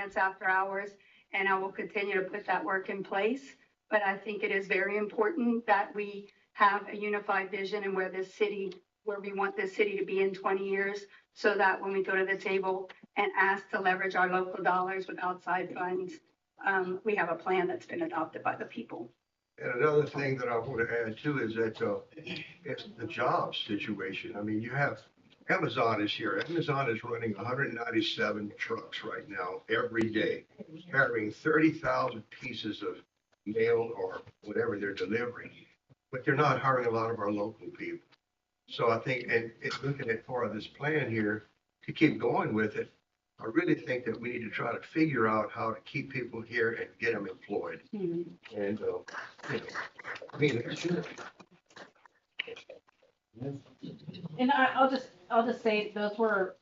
grants after hours, and I will continue to put that work in place. But I think it is very important that we have a unified vision and where we want this city to be in 20 years, so that when we go to the table and ask to leverage our local dollars with outside funds, we have a plan that's been adopted by the people. And another thing that I want to add too is that it's the job situation. I mean, you have Amazon is here. Amazon is running 197 trucks right now every day, carrying 30,000 pieces of mail or whatever they're delivering. But they're not hiring a lot of our local people. So I think, and it's looking at part of this plan here to keep going with it, I really think that we need to try to figure out how to keep people here and get them employed. And, you know, I mean, and I'll just say those were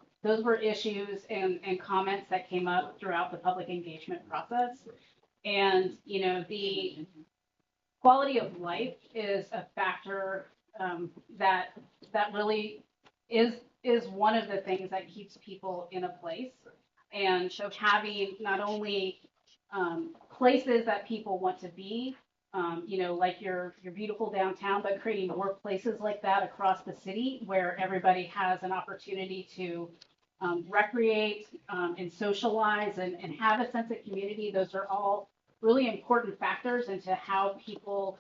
issues and comments that came up throughout the public engagement process. And, you know, the quality of life is a factor that really is one of the things that keeps people in a place. And so having not only places that people want to be, you know, like your beautiful downtown, but creating more places like that across the city where everybody has an opportunity to recreate and socialize and have a sense of community. Those are all really important factors into how people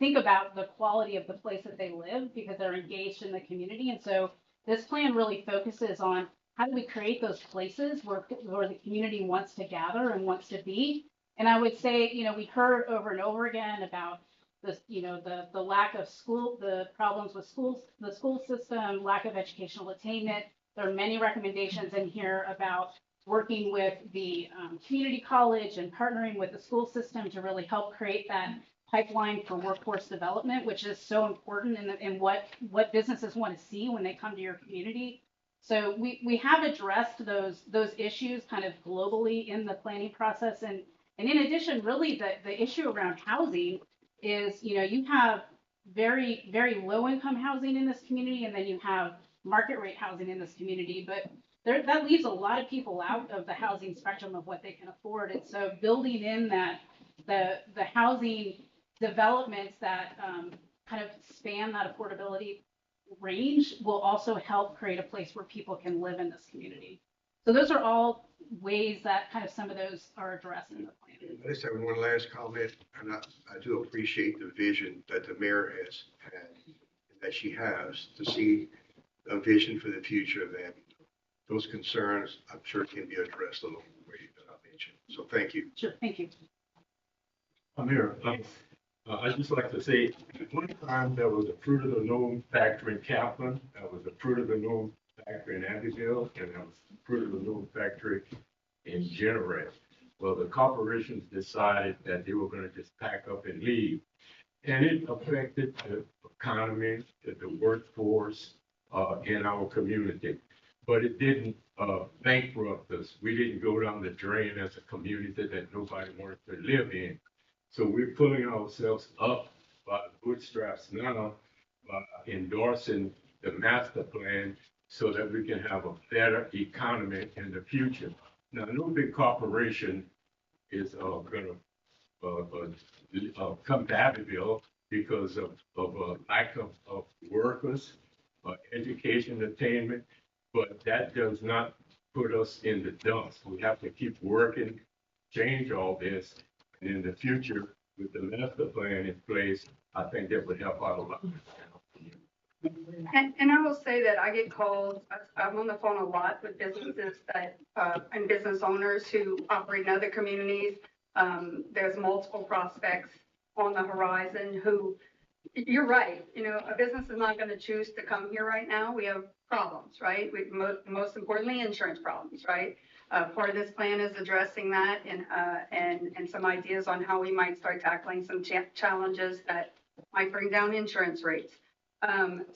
think about the quality of the place that they live, because they're engaged in the community. And so this plan really focuses on how do we create those places where the community wants to gather and wants to be. And I would say, you know, we heard over and over again about this, you know, the lack of school, the problems with schools, the school system, lack of educational attainment. There are many recommendations in here about working with the community college and partnering with the school system to really help create that pipeline for workforce development, which is so important in what businesses want to see when they come to your community. So we have addressed those issues kind of globally in the planning process. And in addition, really the issue around housing is, you know, you have very, very low income housing in this community, and then you have market rate housing in this community. But that leaves a lot of people out of the housing spectrum of what they can afford. And so building in that the housing developments that kind of span that affordability range will also help create a place where people can live in this community. So those are all ways that kind of some of those are addressed in the plan. I just have one last comment, and I do appreciate the vision that the mayor has had, that she has to see a vision for the future of Abbeville. Those concerns, I'm sure, can be addressed along the way that I mentioned. So thank you. Sure, thank you. Mayor, I'd just like to say, one time there was a Fruit of the Loom factory in Kaplan, there was a Fruit of the Loom factory in Abbeville, and there was a Fruit of the Loom factory in Generate. Well, the corporations decided that they were going to just pack up and leave. And it affected the economy, the workforce in our community. But it didn't bankrupt us. We didn't go down the drain as a community that nobody wanted to live in. So we're pulling ourselves up by the bootstraps now by endorsing the master plan so that we can have a better economy in the future. Now, no big corporation is going to come to Abbeville because of a lack of workers, education attainment, but that does not put us in the dumps. We have to keep working, change all this. And in the future, with the master plan in place, I think that would help out a lot. And I will say that I get calls, I'm on the phone a lot with businesses that, and business owners who operate in other communities. There's multiple prospects on the horizon who, you're right, you know, a business is not going to choose to come here right now. We have problems, right? Most importantly, insurance problems, right? Part of this plan is addressing that and some ideas on how we might start tackling some challenges that might bring down insurance rates.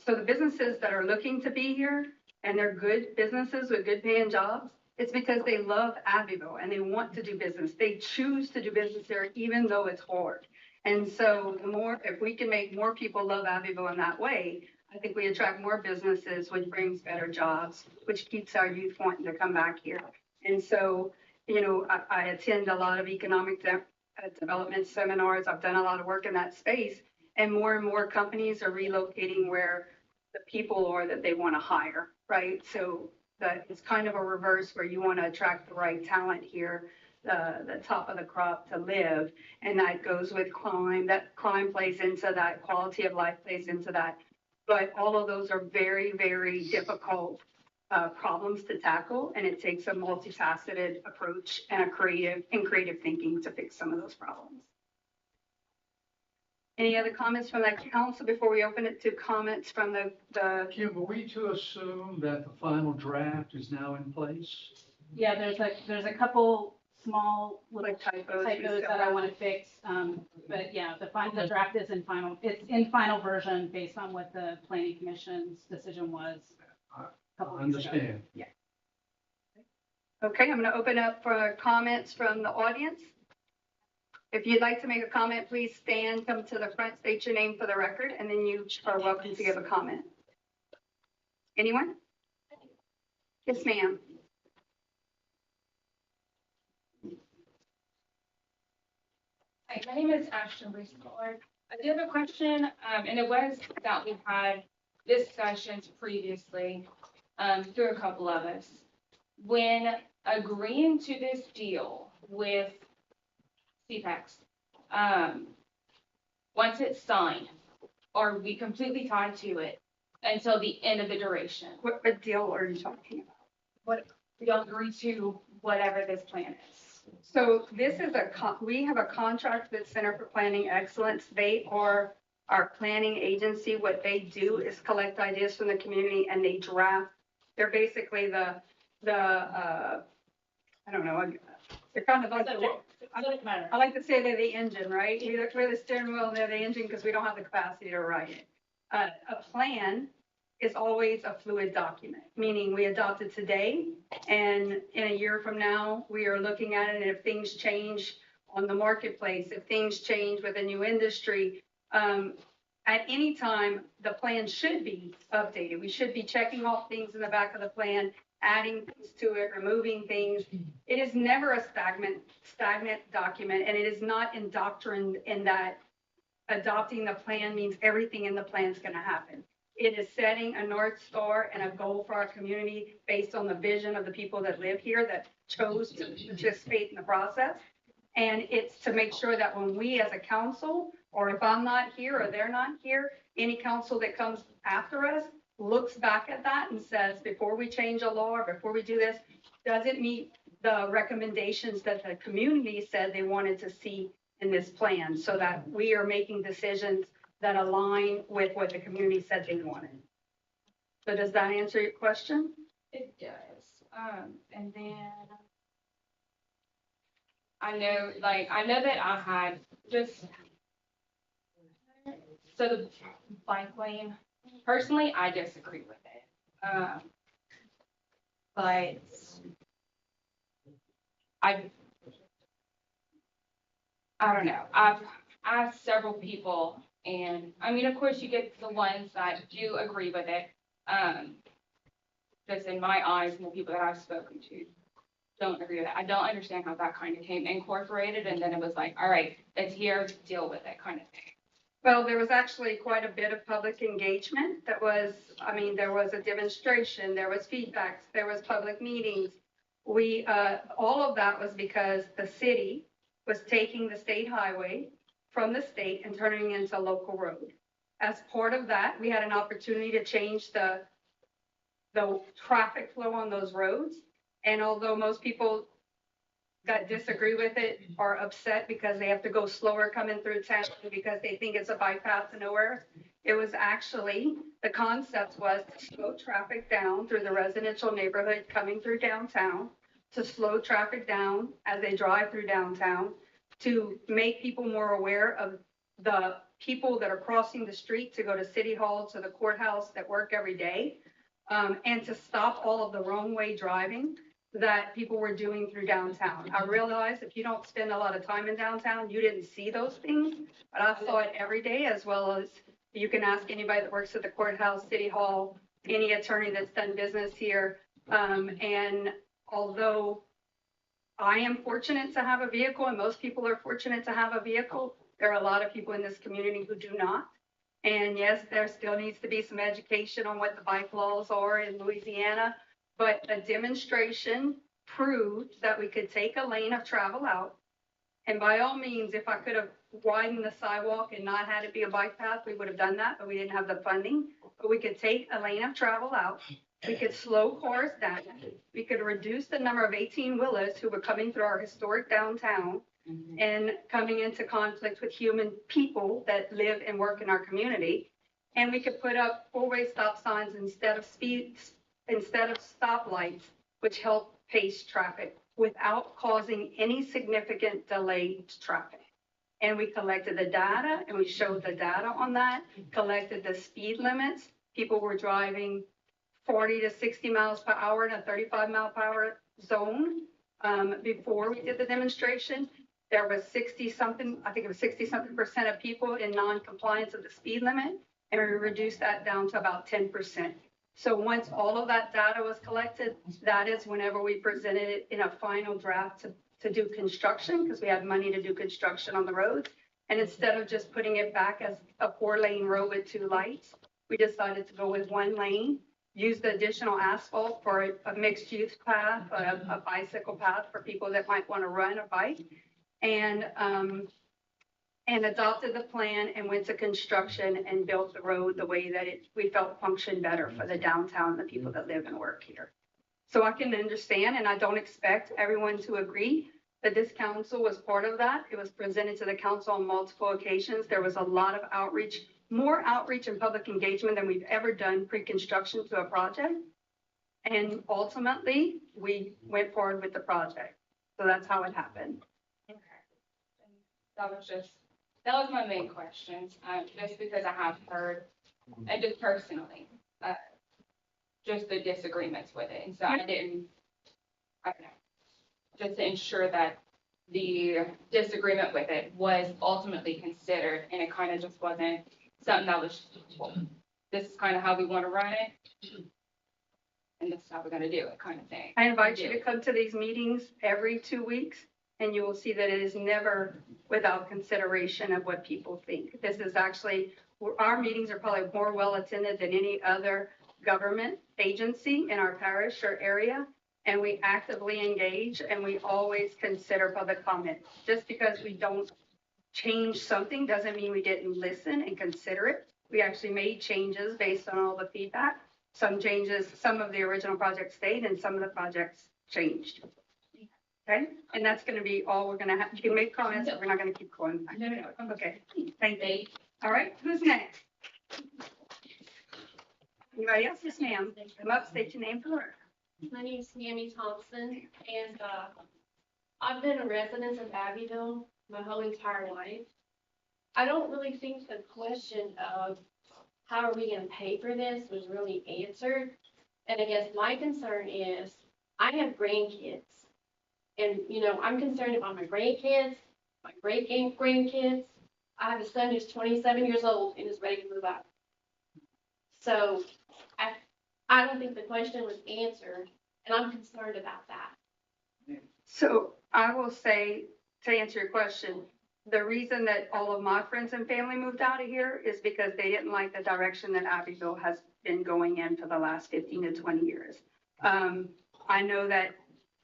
So the businesses that are looking to be here, and they're good businesses with good paying jobs, it's because they love Abbeville and they want to do business. They choose to do business here, even though it's hard. And so if we can make more people love Abbeville in that way, I think we attract more businesses, which brings better jobs, which keeps our youth wanting to come back here. And so, you know, I attend a lot of economic development seminars. I've done a lot of work in that space, and more companies are relocating where the people are that they want to hire, right? So that it's kind of a reverse where you want to attract the right talent here, the top of the crop to live. And that goes with crime. That crime plays into that, quality of life plays into that. But all of those are very, very difficult problems to tackle, and it takes a multifaceted approach and a creative thinking to fix some of those problems. Any other comments from the council before we open it to comments from the Kim, are we to assume that the final draft is now in place? Yeah, there's a couple small little like typos that I want to fix. But yeah, the draft is in final, it's in final version based on what the planning commission's decision was. I a couple weeks ago. understand. Yeah. Okay, I'm going to open up for comments from the audience. If you'd like to make a comment, please stand, come to the front, state your name for the record, and then you are welcome to give a comment. Anyone? Yes, ma'am. Hi, my name is Ashton Reese-Muller. I do have a question, and it was that we've had discussions previously through a couple of us. When agreeing to this deal with CPEX, once it's signed, are we completely tied to it until the end of the duration? What deal are you talking about? What we all agree to, whatever this plan is. So this is we have a contract with Center for Planning Excellence. They are our planning agency. What they do is collect ideas from the community and they draft. They're basically I don't know, they're kind of like I like to say they're the engine, right? We're the steering wheel and they're the engine because we don't have the capacity to write it. A plan is always a fluid document, meaning we adopt it today, and in a year from now, we are looking at it, and if things change on the marketplace, if things change with a new industry, at any time, the plan should be updated. We should be checking off things in the back of the plan, adding things to it, removing things. It is never a stagnant document, and it is not indoctrined in that adopting the plan means everything in the plan is going to happen. It is setting a North Star and a goal for our community based on the vision of the people that live here that chose to participate in the process. And it's to make sure that when we as a council, or if I'm not here or they're not here, any council that comes after us looks back at that and says, before we change a law or before we do this, does it meet the recommendations that the community said they wanted to see in this plan, so that we are making decisions that align with what the community said they wanted. So does that answer your question? It does. And then I know that I had just, so the bike lane, personally, I disagree with it. But I don't know. I've asked several people, and I mean, of course, you get the ones that do agree with it. Just in my eyes, and the people that I've spoken to don't agree with it. I don't understand how that kind of came incorporated, and then it was like, all right, it's here, deal with it, kind of thing. Well, there was actually quite a bit of public engagement. There was a demonstration, there was feedbacks, there was public meetings. All of that was because the city was taking the state highway from the state and turning it into a local road. As part of that, we had an opportunity to change the traffic flow on those roads. And although most people that disagree with it are upset because they have to go slower coming through town because they think it's a bypass to nowhere, it was actually, the concept was to slow traffic down through the residential neighborhood coming through downtown, to slow traffic down as they drive through downtown, to make people more aware of the people that are crossing the street to go to City Hall, to the courthouse that work every day, and to stop all of the wrong way driving that people were doing through downtown. I realize if you don't spend a lot of time in downtown, you didn't see those things, but I saw it every day, as well as you can ask anybody that works at the courthouse, City Hall, any attorney that's done business here. And although I am fortunate to have a vehicle, and most people are fortunate to have a vehicle. There are a lot of people in this community who do not. And yes, there still needs to be some education on what the bike laws are in Louisiana, but a demonstration proved that we could take a lane of travel out. And by all means, if I could have widened the sidewalk and not had it be a bike path, we would have done that, but we didn't have the funding. But we could take a lane of travel out. We could slow cars down. We could reduce the number of 18-wheelers who were coming through our historic downtown and coming into conflict with human people that live and work in our community. And we could put up four-way stop signs instead of stoplights, which help pace traffic without causing any significant delay to traffic. And we collected the data, and we showed the data on that, collected the speed limits. People were driving 40 to 60 miles per hour in a 35-mile-per-hour zone before we did the demonstration. There was 60-something, I think it was 60-something% of people in non-compliance of the speed limit, and we reduced that down to about 10%. So once all of that data was collected, that is whenever we presented it in a final draft to do construction, because we had money to do construction on the roads. And instead of just putting it back as a 4-lane road with 2 lights, we decided to go with 1 lane, use the additional asphalt for a mixed use path, a bicycle path for people that might want to run or bike, and adopted the plan and went to construction and built the road the way that we felt functioned better for the downtown, the people that live and work here. So I can understand, and I don't expect everyone to agree that this council was part of that. It was presented to the council on multiple occasions. There was a lot of outreach, more outreach and public engagement than we've ever done pre-construction to a project. And ultimately, we went forward with the project. So that's how it happened. Okay. That was my main question, just because I have heard, and just personally, just the disagreements with it. And so I don't know, just to ensure that the disagreement with it was ultimately considered, and it kind of just wasn't something that was, well, this is kind of how we want to run it, and this is how we're going to do it, kind of thing. I invite you to come to these meetings every 2 weeks, and you will see that it is never without consideration of what people think. This is actually, our meetings are probably more well attended than any other government agency in our parish or area. And we actively engage, and we always consider public comment. Just because we don't change something doesn't mean we didn't listen and consider it. We actually made changes based on all the feedback. Some changes, some of the original projects stayed and some of the projects changed. Okay, and that's going to be all we're going to have. You can make comments, but we're not going to keep going back. No. Okay, thank you. All right, who's next? Anybody else? Yes, ma'am. Come up, state your name for the record. My name is Tammy Thompson, and I've been a resident of Abbeville my whole entire life. I don't really think the question of how are we going to pay for this was really answered. And I guess my concern is I have grandkids. And, you know, I'm concerned about my grandkids, my great-grandkids. I have a son who's 27 years old and is ready to move out. So I don't think the question was answered, and I'm concerned about that. So I will say, to answer your question, the reason that all of my friends and family moved out of here is because they didn't like the direction that Abbeville has been going in for the last 15 to 20 years. I know that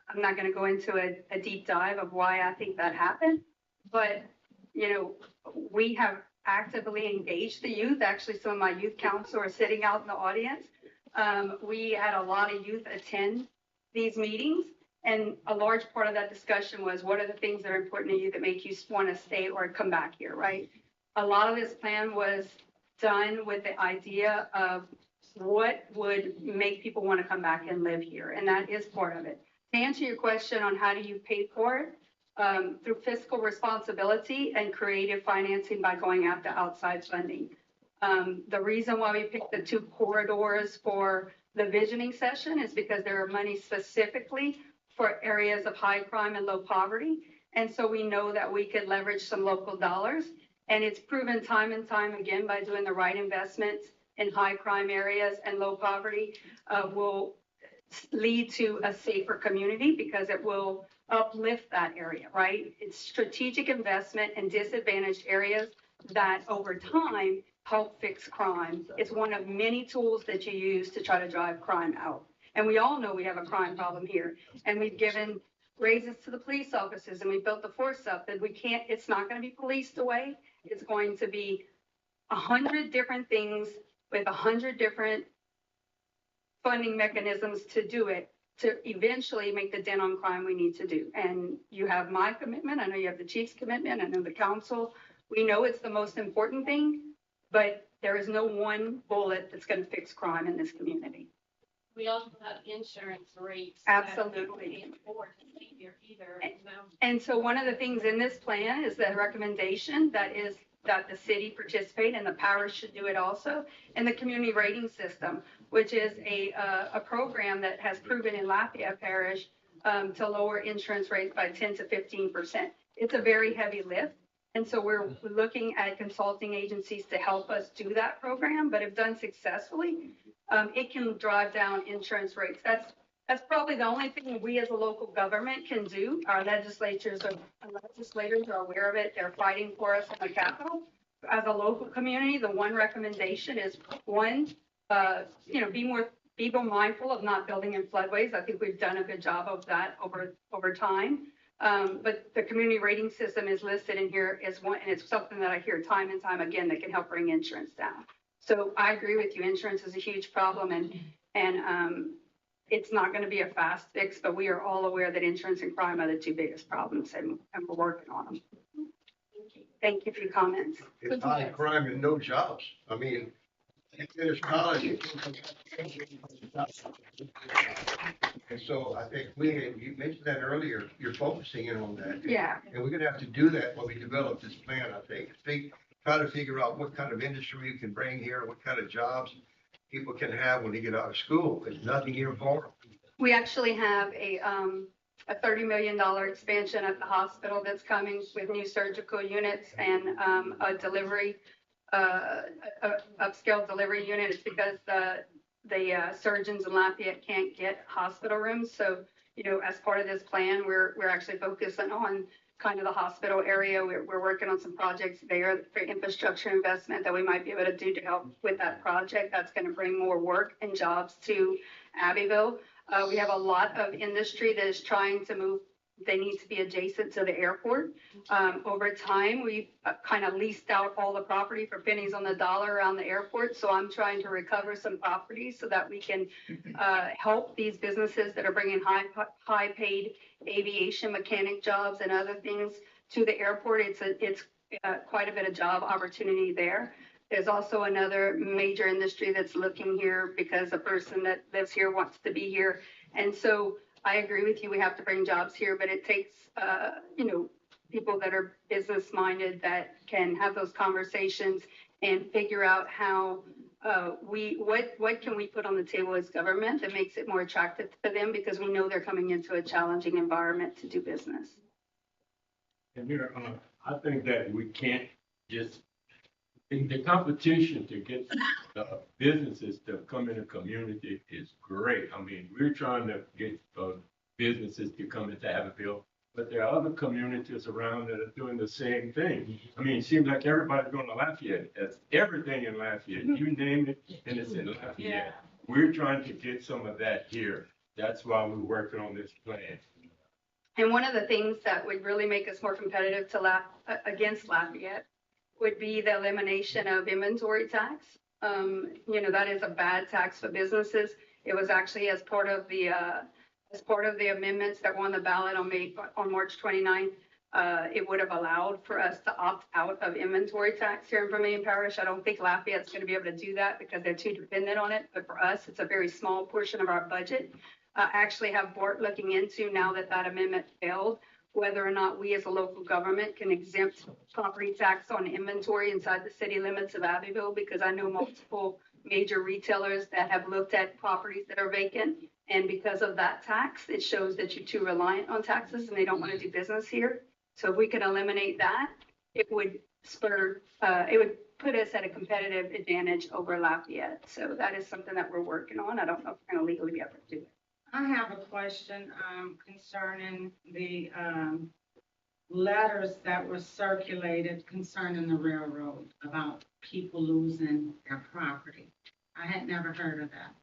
I'm not going to go into a deep dive of why I think that happened, but, you know, we have actively engaged the youth. Actually, some of my youth council are sitting out in the audience. We had a lot of youth attend these meetings, and a large part of that discussion was what are the things that are important to you that make you want to stay or come back here, right? A lot of this plan was done with the idea of what would make people want to come back and live here, and that is part of it. To answer your question on how do you pay for it, through fiscal responsibility and creative financing by going after outside funding. The reason why we picked the 2 corridors for the visioning session is because there are money specifically for areas of high crime and low poverty. And so we know that we could leverage some local dollars. And it's proven time and time again by doing the right investments in high crime areas and low poverty will lead to a safer community because it will uplift that area, right? It's strategic investment in disadvantaged areas that over time help fix crime. It's one of many tools that you use to try to drive crime out. And we all know we have a crime problem here. And we've given raises to the police officers and we built the force up that it's not going to be policed away. It's going to be 100 different things with 100 different funding mechanisms to do it, to eventually make the dent on crime we need to do. And you have my commitment. I know you have the chief's commitment. I know the council. We know it's the most important thing, but there is no one bullet that's going to fix crime in this community. We also have insurance rates. Absolutely. That can't afford to stay here either. And so one of the things in this plan is the recommendation that the city participate and the parish should do it also, and the community rating system, which is a program that has proven in Lafayette Parish to lower insurance rates by 10 to 15%. It's a very heavy lift. And so we're looking at consulting agencies to help us do that program, but if done successfully, it can drive down insurance rates. That's probably the only thing we as a local government can do. Our legislators are aware of it. They're fighting for us in the Capitol. As a local community, the one recommendation is be more mindful of not building in floodways. I think we've done a good job of that over time. But the community rating system is listed in here as one, and it's something that I hear time and time again that can help bring insurance down. So I agree with you. Insurance is a huge problem, and it's not going to be a fast fix, but we are all aware that insurance and crime are the two biggest problems, and we're working on them. Thank you for your comments. It's high crime and no jobs. I mean, you finish college. And so I think you mentioned that earlier, you're focusing in on that. Yeah. And we're gonna have to do that when we develop this plan, I think. Try to figure out what kind of industry we can bring here, what kind of jobs people can have when they get out of school. There's nothing here for them. We actually have a $30 million expansion at the hospital that's coming with new surgical units and a delivery, upscale delivery unit. It's because the surgeons in Lafayette can't get hospital rooms. So, as part of this plan, we're actually focusing on kind of the hospital area. We're working on some projects there for infrastructure investment that we might be able to do to help with that project. That's going to bring more work and jobs to Abbeville. We have a lot of industry that is trying to move. They need to be adjacent to the airport. Over time, we've kind of leased out all the property for pennies on the dollar around the airport. So I'm trying to recover some properties so that we can help these businesses that are bringing high paid aviation mechanic jobs and other things to the airport. It's quite a bit of job opportunity there. There's also another major industry that's looking here because a person that lives here wants to be here. And so I agree with you. We have to bring jobs here, but it takes, people that are business minded that can have those conversations and figure out how what can we put on the table as government that makes it more attractive to them, because we know they're coming into a challenging environment to do business. And I think that we can't just, the competition to get businesses to come in the community is great. I mean, we're trying to get businesses to come into Abbeville, but there are other communities around that are doing the same thing. I mean, it seems like everybody's going to Lafayette. That's everything in Lafayette. You name it, and it's in Lafayette. Yeah. We're trying to get some of that here. That's why we're working on this plan. And one of the things that would really make us more competitive against Lafayette would be the elimination of inventory tax. That is a bad tax for businesses. It was actually as part of the amendments that were on the ballot on March 29th. It would have allowed for us to opt out of inventory tax here in Vermilion Parish. I don't think Lafayette's going to be able to do that because they're too dependent on it. But for us, it's a very small portion of our budget. I actually have board looking into, now that amendment failed, whether or not we as a local government can exempt property tax on inventory inside the city limits of Abbeville, because I know multiple major retailers that have looked at properties that are vacant. And because of that tax, it shows that you're too reliant on taxes and they don't want to do business here. So if we could eliminate that, it would put us at a competitive advantage over Lafayette. So that is something that we're working on. I don't know if we're going to legally be able to do it. I have a question, concerning the, letters that were circulated concerning the railroad about people losing their property. I had never heard of that.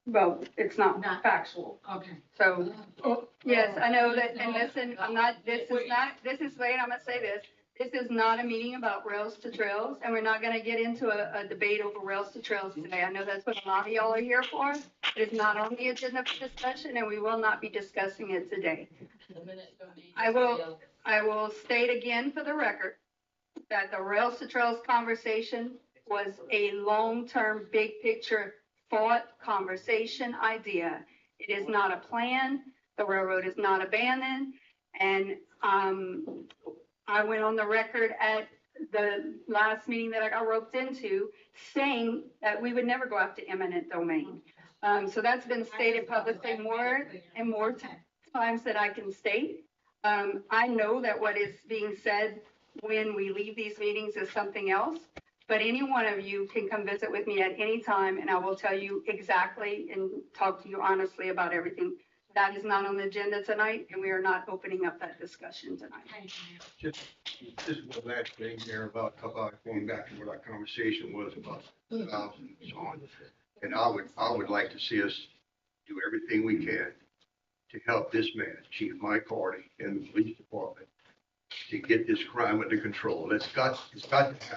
Well, it's not factual. Okay. So, yes, I know that, and listen, this is, wait, I'm gonna say this. This is not a meeting about rails to trails, and we're not gonna get into a debate over rails to trails today. I know that's what a lot of y'all are here for. It is not on the agenda for discussion, and we will not be discussing it today. I will state again for the record that the rails to trails conversation was a long-term, big picture thought, conversation, idea. It is not a plan. The railroad is not abandoned. And I went on the record at the last meeting that I got roped into saying that we would never go after eminent domain. So that's been stated publicly more and more times that I can state. I know that what is being said when we leave these meetings is something else. But any one of you can come visit with me at any time, and I will tell you exactly and talk to you honestly about everything. That is not on the agenda tonight, and we are not opening up that discussion tonight. Just one last thing there about going back to what our conversation was about 2000 and so on. And I would like to see us do everything we can to help this man, Chief Mike Hardy, and the police department to get this crime under control. It's got to happen.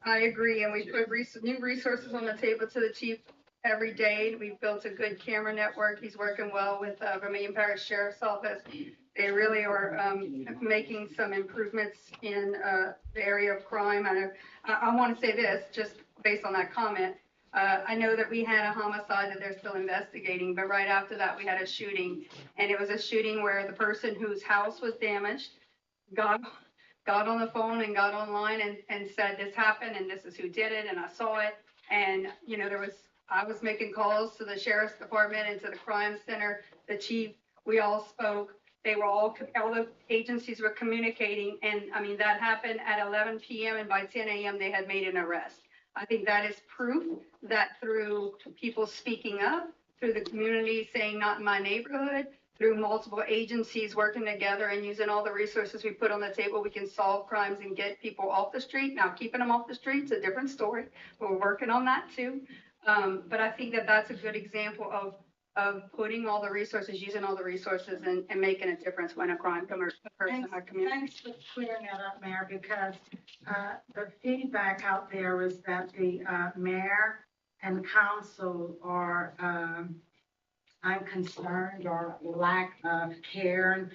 I agree, and we put new resources on the table to the chief every day. We've built a good camera network. He's working well with Vermilion Parish Sheriff's Office. They really are making some improvements in the area of crime. I want to say this, just based on that comment. I know that we had a homicide that they're still investigating, but right after that, we had a shooting. And it was a shooting where the person whose house was damaged got on the phone and got online and said this happened and this is who did it and I saw it. And, you know, I was making calls to the sheriff's department and to the crime center, the chief, we all spoke. They were all the agencies were communicating. And I mean, that happened at 11 p.m. and by 10 a.m. they had made an arrest. I think that is proof that through people speaking up, through the community saying not in my neighborhood, through multiple agencies working together and using all the resources we put on the table, we can solve crimes and get people off the street. Now, keeping them off the street is a different story, but we're working on that too. But I think that that's a good example of putting all the resources, using all the resources and making a difference when a crime occurs in our community. Thanks for clearing that up, Mayor, because the feedback out there is that the mayor and council are unconcerned or lack of care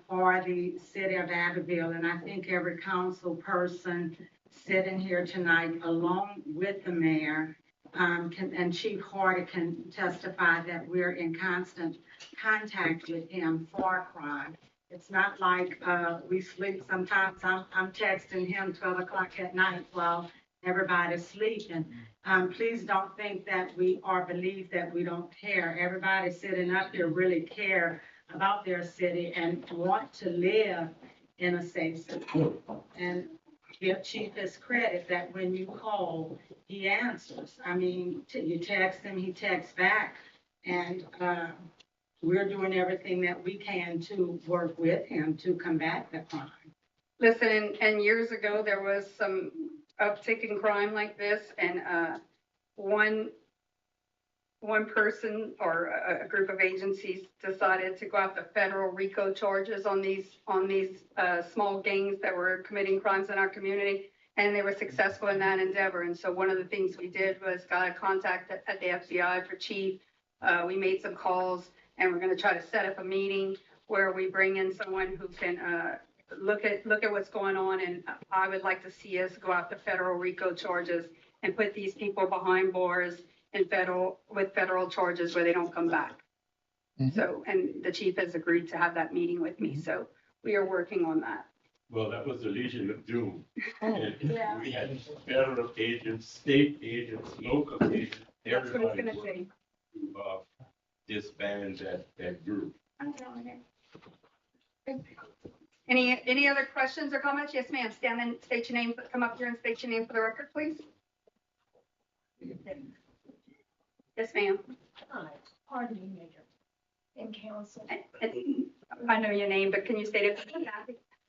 for the city of Abbeville. And I think every council person sitting here tonight, along with the mayor, and Chief Hardy can testify that we're in constant contact with him for crime. It's not like we sleep. Sometimes I'm texting him 12 o'clock at night while everybody's sleeping. Please don't think that we or believe that we don't care. Everybody sitting up here really care about their city and want to live in a safe city. And give Chief his credit that when you call, he answers. I mean, you text him, he texts back, and we're doing everything that we can to work with him to combat the crime. Listen, and years ago, there was some uptick in crime like this, and one person or a group of agencies decided to go after federal RICO charges on these small gangs that were committing crimes in our community, and they were successful in that endeavor. And so one of the things we did was got a contact at the FBI for Chief. We made some calls, and we're going to try to set up a meeting where we bring in someone who can look at what's going on. And I would like to see us go after federal RICO charges and put these people behind bars with federal charges where they don't come back. Mm-hmm. So, and the chief has agreed to have that meeting with me. So we are working on that. Well, that was the Legion of Doom. Oh, yeah. We had federal agents, state agents, local agents, everybody working to disband that group. Any other questions or comments? Yes, ma'am. Stand and state your name. Come up here and state your name for the record, please. Yes, ma'am. Hi, pardon me, Mayor and council. I know your name, but can you state it?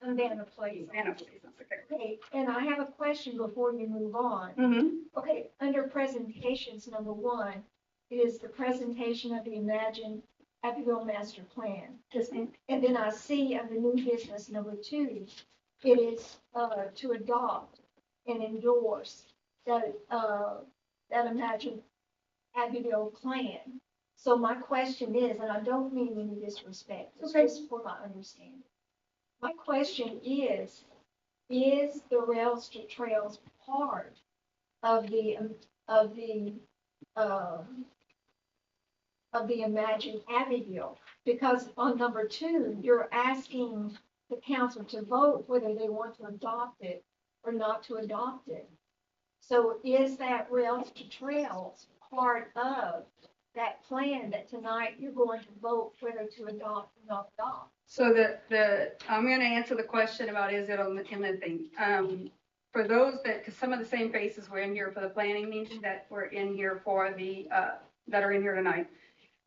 I'm Dana Place. Anna, please. That's okay. Okay, and I have a question before you move on. Mm-hmm. Okay, under presentations, number one is the presentation of the Imagine Abbeville Master Plan. Yes, ma'am. And then I see under new business, number two, it is to adopt and endorse that Imagine Abbeville plan. So my question is, and I don't mean any disrespect, it's just for my understanding. My question is the rails to trails part of the Imagine Abbeville? Because on number two, you're asking the council to vote whether they want to adopt it or not to adopt it. So is that rails to trails part of that plan that tonight you're going to vote whether to adopt or not adopt? So I'm going to answer the question about is it in the thing. For those because some of the same faces were in here for the planning meeting that were in here for that are in here tonight.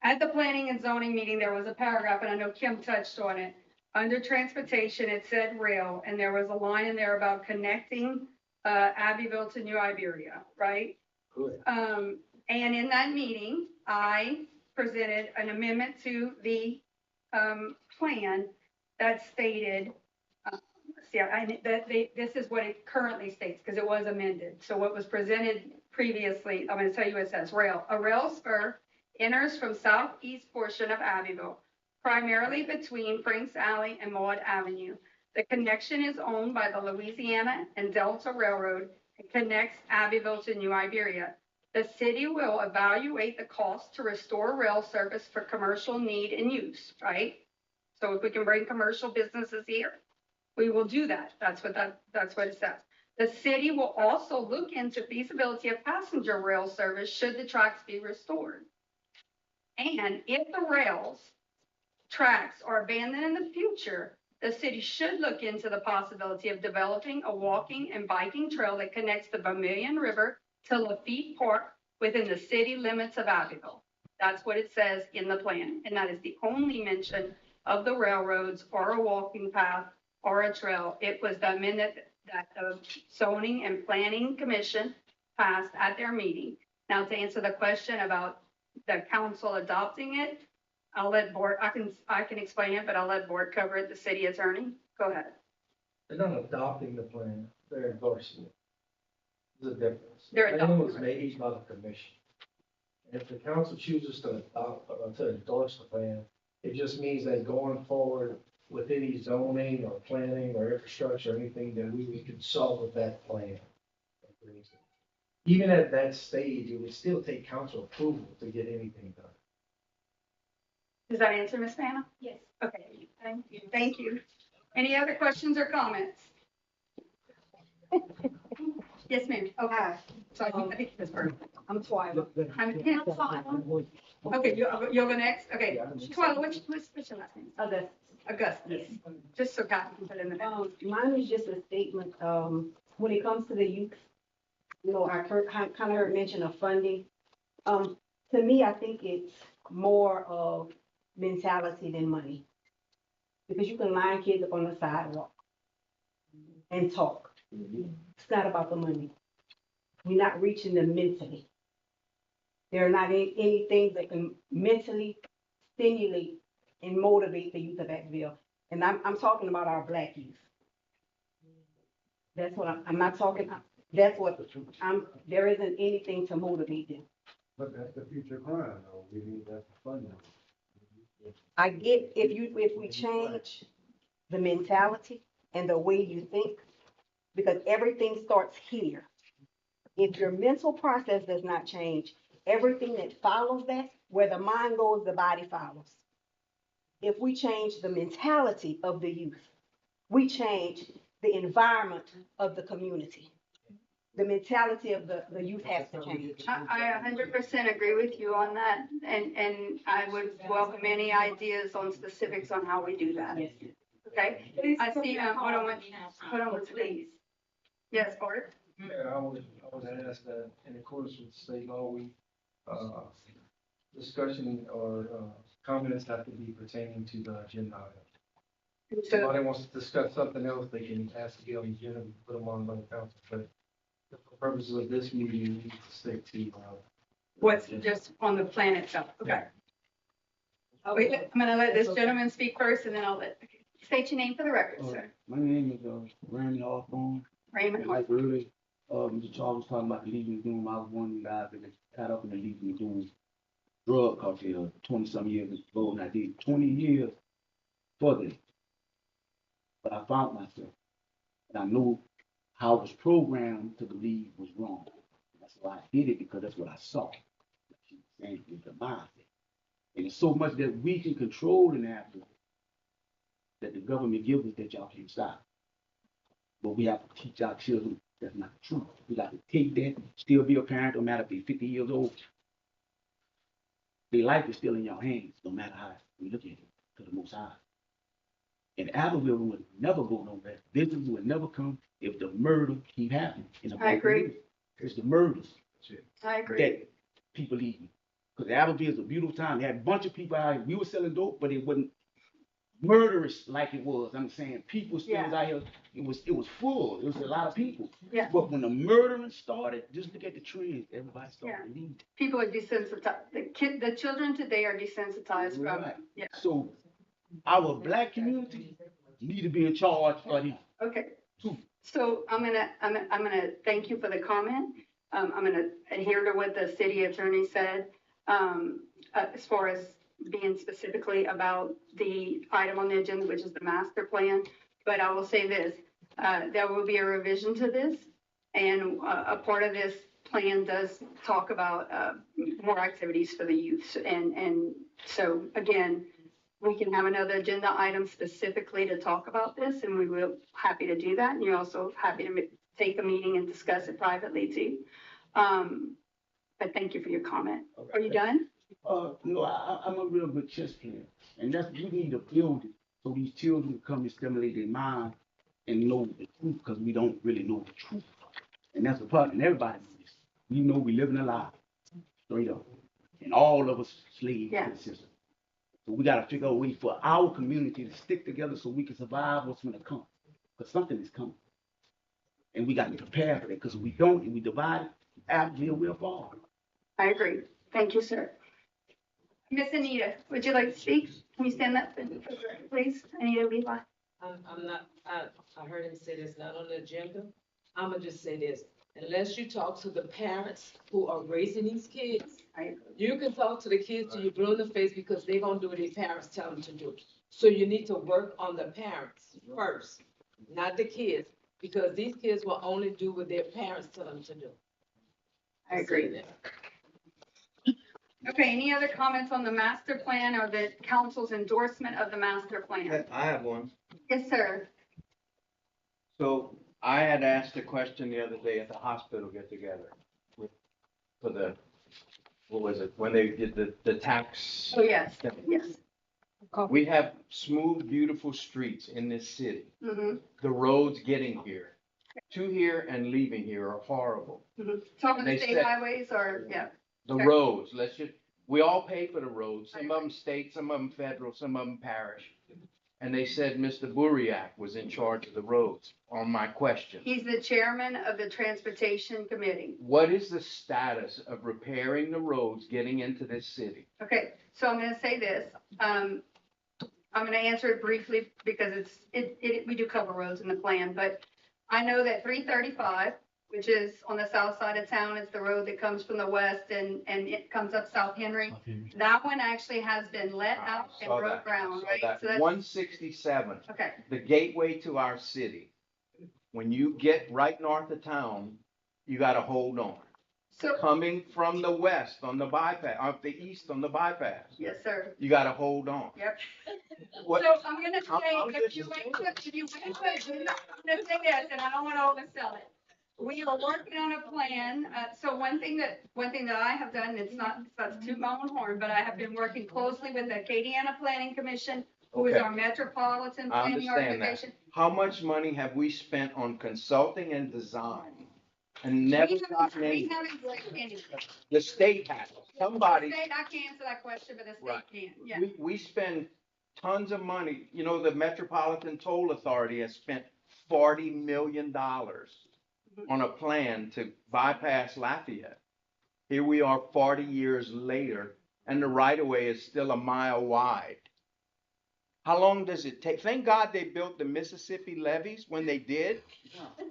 At the planning and zoning meeting, there was a paragraph, and I know Kim touched on it. Under transportation, it said rail, and there was a line in there about connecting Abbeville to New Iberia, right? And in that meeting, I presented an amendment to the plan that stated, this is what it currently states because it was amended. So what was presented previously, I'm going to tell you what it says. Rail. A rail spur enters from southeast portion of Abbeville, primarily between Franks Alley and Maud Avenue. The connection is owned by the Louisiana and Delta Railroad and connects Abbeville to New Iberia. The city will evaluate the cost to restore rail service for commercial need and use, right? So if we can bring commercial businesses here, we will do that. That's what it says. The city will also look into feasibility of passenger rail service should the tracks be restored. And if the tracks are abandoned in the future, the city should look into the possibility of developing a walking and biking trail that connects the Vermilion River to Lafitte Park within the city limits of Abbeville. That's what it says in the plan. And that is the only mention of the railroads or a walking path or a trail. It was the amendment that the Zoning and Planning Commission passed at their meeting. Now, to answer the question about the council adopting it, I'll let board, I can explain it, but I'll let board cover it, the city attorney. Go ahead. They're not adopting the plan, they're endorsing it. There's a difference. They're The plan adopting was it. made by the commission. And if the council chooses to adopt, to endorse the plan, it just means that going forward with any zoning or planning or infrastructure or anything, that we would consult with that plan. Even at that stage, it would still take council approval to get anything done. Does that answer, Ms. Vanna? Yes. Okay, thank you. Thank you. Any other questions or comments? Yes, ma'am. Okay. Sorry, I think this person. I'm Twyla. Okay, you'll go next? Okay. Twyla, what's your last name? Augustus. Just so Kathy can put it in the minutes. Mine is just a statement, when it comes to the youth, you know, I kind of heard mention of funding. To me, I think it's more of mentality than money. Because you can line kids up on the sidewalk and talk. It's not about the money. We're not reaching them mentally. There are not any things that can mentally stimulate and motivate the youth of Abbeville. And I'm talking about our Black youth. That's what I'm not talking, that's what there isn't anything to motivate them. But that's the future crime, though. We need that funding. I get if we change the mentality and the way you think, because everything starts here. If your mental process does not change, everything that follows that, where the mind goes, the body follows. If we change the mentality of the youth, we change the environment of the community. The mentality of the youth has to change. I 100% agree with you on that. And I would welcome any ideas on specifics on how we do that. Yes. Okay? I see, hold on, please. Yes, Bart? Yeah, I was I would ask that in accordance with state law, we, discussion or, comments have to be pertaining to the agenda item. If So somebody wants to discuss something else, they can ask to be on the agenda, and put them on another council, but for purposes of this meeting, we need to stick to, what's just on the plan itself? Okay. Wait, I'm gonna let this gentleman speak first and then I'll state your name for the record, sir. My name is Randy Hawthorne. Raymond. Like earlier, Mr. Charles was talking about the Legion of Doom. I was one of the guys that got caught up in the Legion of Doom drug cartel 20-some years ago, and I did 20 years for them. But I found myself, and I knew how I was programmed to believe was wrong. That's why I did it, because that's what I saw. Like she was saying, with the mindset. And it's so much that we can control in Africa that the government gives us that y'all can't stop. But we have to teach our children that's not the truth. We got to take that, still be a parent, no matter if they're 50 years old. Their life is still in your hands, no matter how we look at it, to the Most High. And Abbeville would never go nowhere. Business would never come if the murder keep happening. I agree. It's the murders I agree. that people leaving. Because Abbeville is a beautiful town. They had a bunch of people out here. We were selling dope, but it wasn't murderous like it was. I'm saying people still was out here. It was full. It was a lot of people. Yeah. But when the murdering started, just look at the trends. Everybody started leaving. People are desensitized. The children today are desensitized from it. Yeah. So our black community need to be in charge of them. Okay. So I'm gonna thank you for the comment. I'm gonna adhere to what the city attorney said, as far as being specifically about the item on the agenda, which is the master plan. But I will say this, there will be a revision to this, and a part of this plan does talk about more activities for the youth. And so again, we can have another agenda item specifically to talk about this, and we will happy to do that. And you're also happy to take a meeting and discuss it privately too. But thank you for your comment. Okay. Are you done? No, I'm a real good chess player, and that's we need to build it so these children come and stimulate their mind and know the truth, because we don't really know the truth, and that's the part. And everybody knows this. We know we living a lie, straight up, and all of us slaves to the system. So we got to figure out a way for our community to stick together so we can survive what's going to come, because something is coming, and we got to prepare for that. Because if we don't, and we divide it, Abbeville will fall. I agree. Thank you, sir. Miss Anita, would you like to speak? Can you stand up, please? Anita Levi. I'm not, I heard him say this not on the agenda. I'm gonna just say this. Unless you talk to the parents who are raising these kids, you can talk to the kids till you blue in the face, because they're gonna do what their parents tell them to do. So you need to work on the parents first, not the kids, because these kids will only do what their parents tell them to do. I agree. Okay, any other comments on the master plan or the council's endorsement of the master plan? I have one. Yes, sir. So I had asked a question the other day at the hospital get together for the, what was it, when they did the tax. Oh, yes, yes. We have smooth, beautiful streets in this city. Mm-hmm. The roads getting here, to here and leaving here are horrible. Mm-hmm. Talking They the state said- highways or, yeah. The Okay. roads, we all pay for the roads, some of them state, some of them federal, some of them parish. And they said Mr. Buriak was in charge of the roads on my question. He's the chairman of the transportation committee. What is the status of repairing the roads getting into this city? Okay, so I'm gonna say this. I'm gonna answer it briefly because we do cover roads in the plan, but I know that 335, which is on the south side of town, is the road that comes from the west and it comes up South Henry. That one actually has been let out and broke ground, right? So that's 167, okay. the gateway to our city. When you get right north of town, you gotta hold on. So Coming from the west on the bypass, off the east on the bypass, yes, sir. you gotta hold on. Yep. What- So I'm gonna say, I'm if you wait, I'm gonna say this, and I don't wanna oversell it. We are working on a plan. So one thing that I have done, it's not to toot my own horn, but I have been working closely with the Acadiana Planning Commission, who is Okay. our Metropolitan I Planning understand that. Organization. How much money have we spent on consulting and design and never gotten We any. haven't like any. The state has. Somebody, The state, I can't answer that question, but the Right. state can, yeah. we spend tons of money. You know, the Metropolitan Toll Authority has spent $40 million on a plan to bypass Lafayette. Here we are 40 years later, and the right of way is still a mile wide. How long does it take? Thank God they built the Mississippi levees when they did,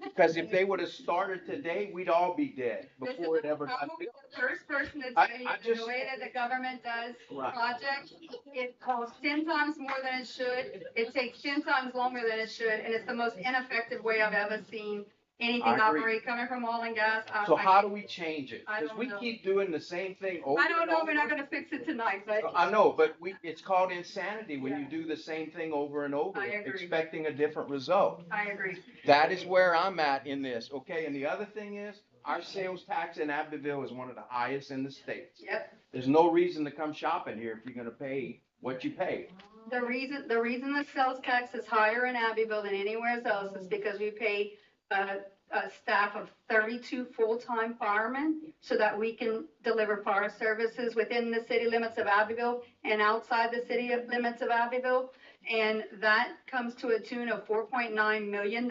because if they would have started today, we'd all be dead before it ever got built. The first person to I- tell you I that just- the way that the government does Right. projects, it costs 10 times more than it should. It takes 10 times longer than it should, and it's the most ineffective way I've ever seen anything I agree. operate coming from oil and gas. So how do we change it? I Because don't we know. keep doing the same thing over I don't and know, over. we're not gonna fix it tonight, but I know, but it's called insanity when you Yeah. do the same thing over and over, I agree. expecting a different result. I agree. That is where I'm at in this, okay? And the other thing is, our sales tax in Abbeville is one of the highest in the states. Yep. There's no reason to come shopping here if you're gonna pay what you pay. The reason the sales tax is higher in Abbeville than anywhere else is because we pay a staff of 32 full-time firemen so that we can deliver fire services within the city limits of Abbeville and outside the city limits of Abbeville. And that comes to a tune of $4.9 million.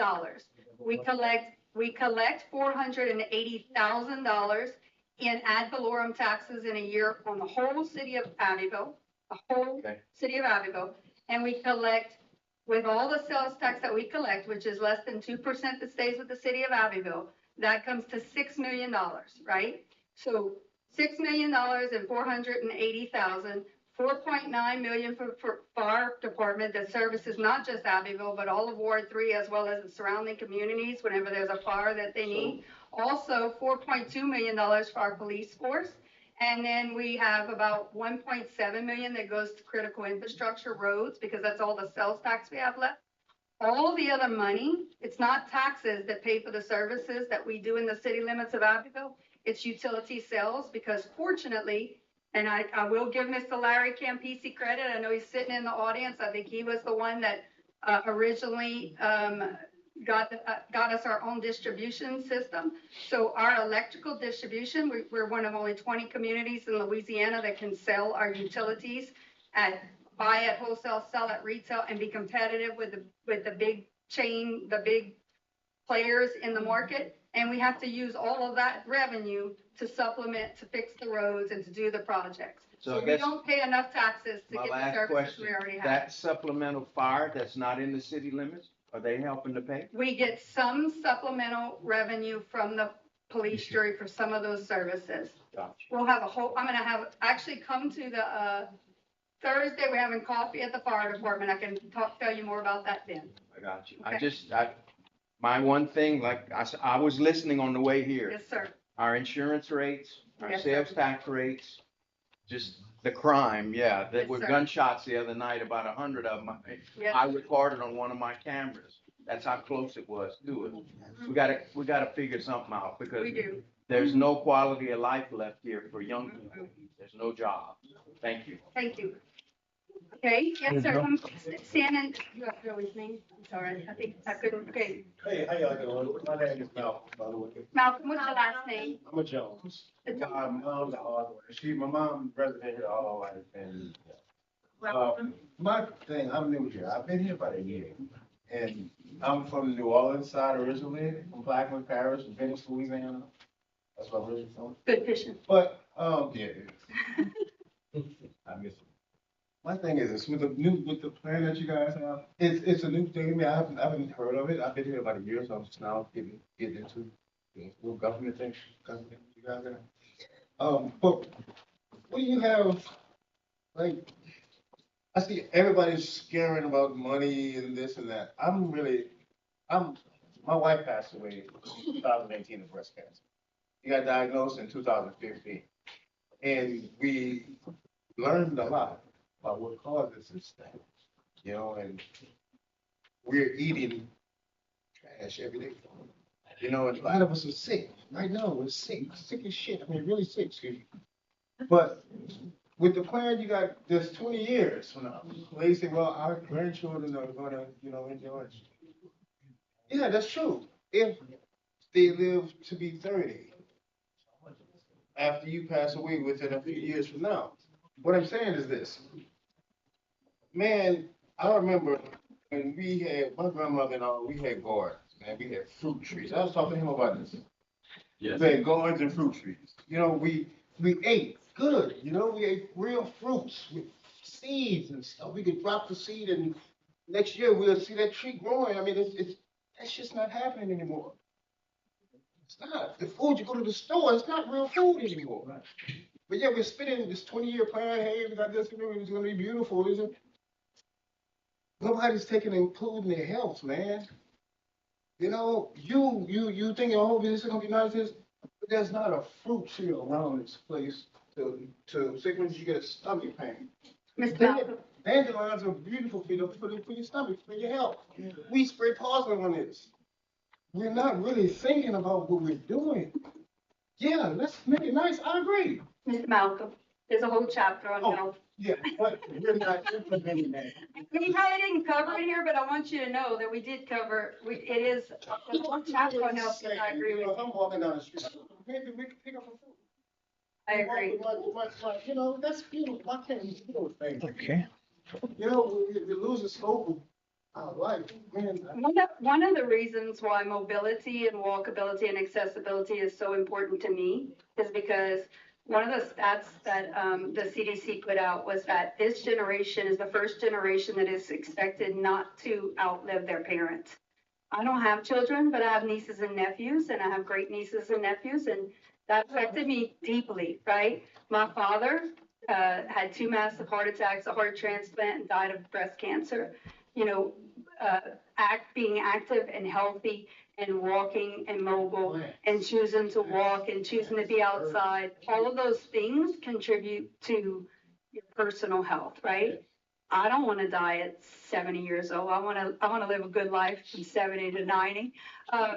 We collect $480,000 in ad valorem taxes in a year on the whole city of Abbeville, city of Abbeville. And we collect, with all the sales tax that we collect, which is less than 2% that stays with the city of Abbeville, that comes to $6 million, right? So $6 million and 480,000, 4.9 million for fire department that services not just Abbeville, but all of Ward 3 as well as the surrounding communities whenever there's a fire that they need. Also $4.2 million for our police force. And then we have about 1.7 million that goes to critical infrastructure roads because that's all the sales tax we have left. All the other money, it's not taxes that pay for the services that we do in the city limits of Abbeville. It's utility sales because fortunately, and I will give Mr. Larry Campisi credit. I know he's sitting in the audience. I think he was the one that originally got us our own distribution system. So our electrical distribution, we're one of only 20 communities in Louisiana that can sell our utilities buy at wholesale, sell at retail, and be competitive with the big chain, the big players in the market. And we have to use all of that revenue to supplement, to fix the roads and to do the projects. So we don't pay enough taxes to get the services we already have. That supplemental fire that's not in the city limits, are they helping to pay? We get some supplemental revenue from the police jury for some of those services. Gotcha. We'll have I'm gonna actually come to the, Thursday, we're having coffee at the fire department. I can tell you more about that then. I got you. Okay. My one thing, like I was listening on the way here. Yes, sir. Our insurance rates, our Yes, sales sir. tax rates, just the crime, yeah. There Yes, were sir. gunshots the other night, about 100 of them. Yes. I recorded on one of my cameras. That's how close it was to it. We gotta figure something out because We do. there's no quality of life left here for young people. There's no job. Thank you. Thank you. Okay, yes, sir. Shannon, you have to go with me. I'm sorry. I think I couldn't. Okay. Hey, how y'all doing? My name is Malcolm, by the way. Malcolm, what's your last name? I'm a Jones. My mom's a hardware. My mom resident here all her life, and my thing, I'm new here. I've been here about a year, and I'm from the New Orleans side originally, from Blackman Parish, Venice, Louisiana. That's where I'm originally from. Good fishing. But yeah, I miss it. My thing is this, with the plan that you guys have, it's a new thing to me. I haven't heard of it. I've been here about a year, so I'm just now getting into the little government thing you guys have. But what do you have, like, I see everybody's scaring about money and this and that. My wife passed away in 2018 of breast cancer. She got diagnosed in 2015. And we learned a lot about what causes this thing, and we're eating trash every day, and a lot of us are sick. Right now, we're sick as shit. I mean, really sick, excuse me. But with the plan, you got this 20 years from now. They say, well, our grandchildren are going to, enjoy it. Yeah, that's true. If they live to be 30 after you pass away within a few years from now. What I'm saying is this, man, I remember when we had, my grandmother and all, we had gardens, man, we had fruit trees. I was talking to him about this. Yes. We had gardens and fruit trees. You know, we ate good, you know, we ate real fruits with seeds and stuff. We could drop the seed and next year we'll see that tree growing. I mean, that's just not happening anymore. It's not. The food you go to the store, it's not real food anymore. But yeah, we're spending this 20-year plan. Hey, we got this, it's gonna be beautiful, isn't it? Nobody's taking and including their health, man. You know, you think your whole business is gonna be nice, but there's not a fruit tree around this place to say when you get a stomach pain. Mr. Malcolm. Dandelions are beautiful for your stomach, for your health. We spray poison on this. We're not really thinking about what we're doing. Yeah, let's make it nice. I agree. Mr. Malcolm, there's a whole chapter on health. Yeah, but we're not implementing that. We probably didn't cover it here, but I want you to know that we did cover, it is a whole chapter on health, and I agree with you. I'm walking down the street, maybe we can pick up a fruit. I agree. You know, that's beautiful. Why can't we do those things? Okay. You know, we lose the scope of our life. Man, One of the reasons why mobility and walkability and accessibility is so important to me is because one of the stats that the CDC put out was that this generation is the first generation that is expected not to outlive their parents. I don't have children, but I have nieces and nephews, and I have great nieces and nephews, and that affected me deeply, right? My father had 2 massive heart attacks, a heart transplant, and died of breast cancer. You know, being active and healthy and walking and mobile and choosing to walk and choosing to be outside, all of those things contribute to your personal health, right? I don't want to die at 70 years old. I want to live a good life from 70 to 90.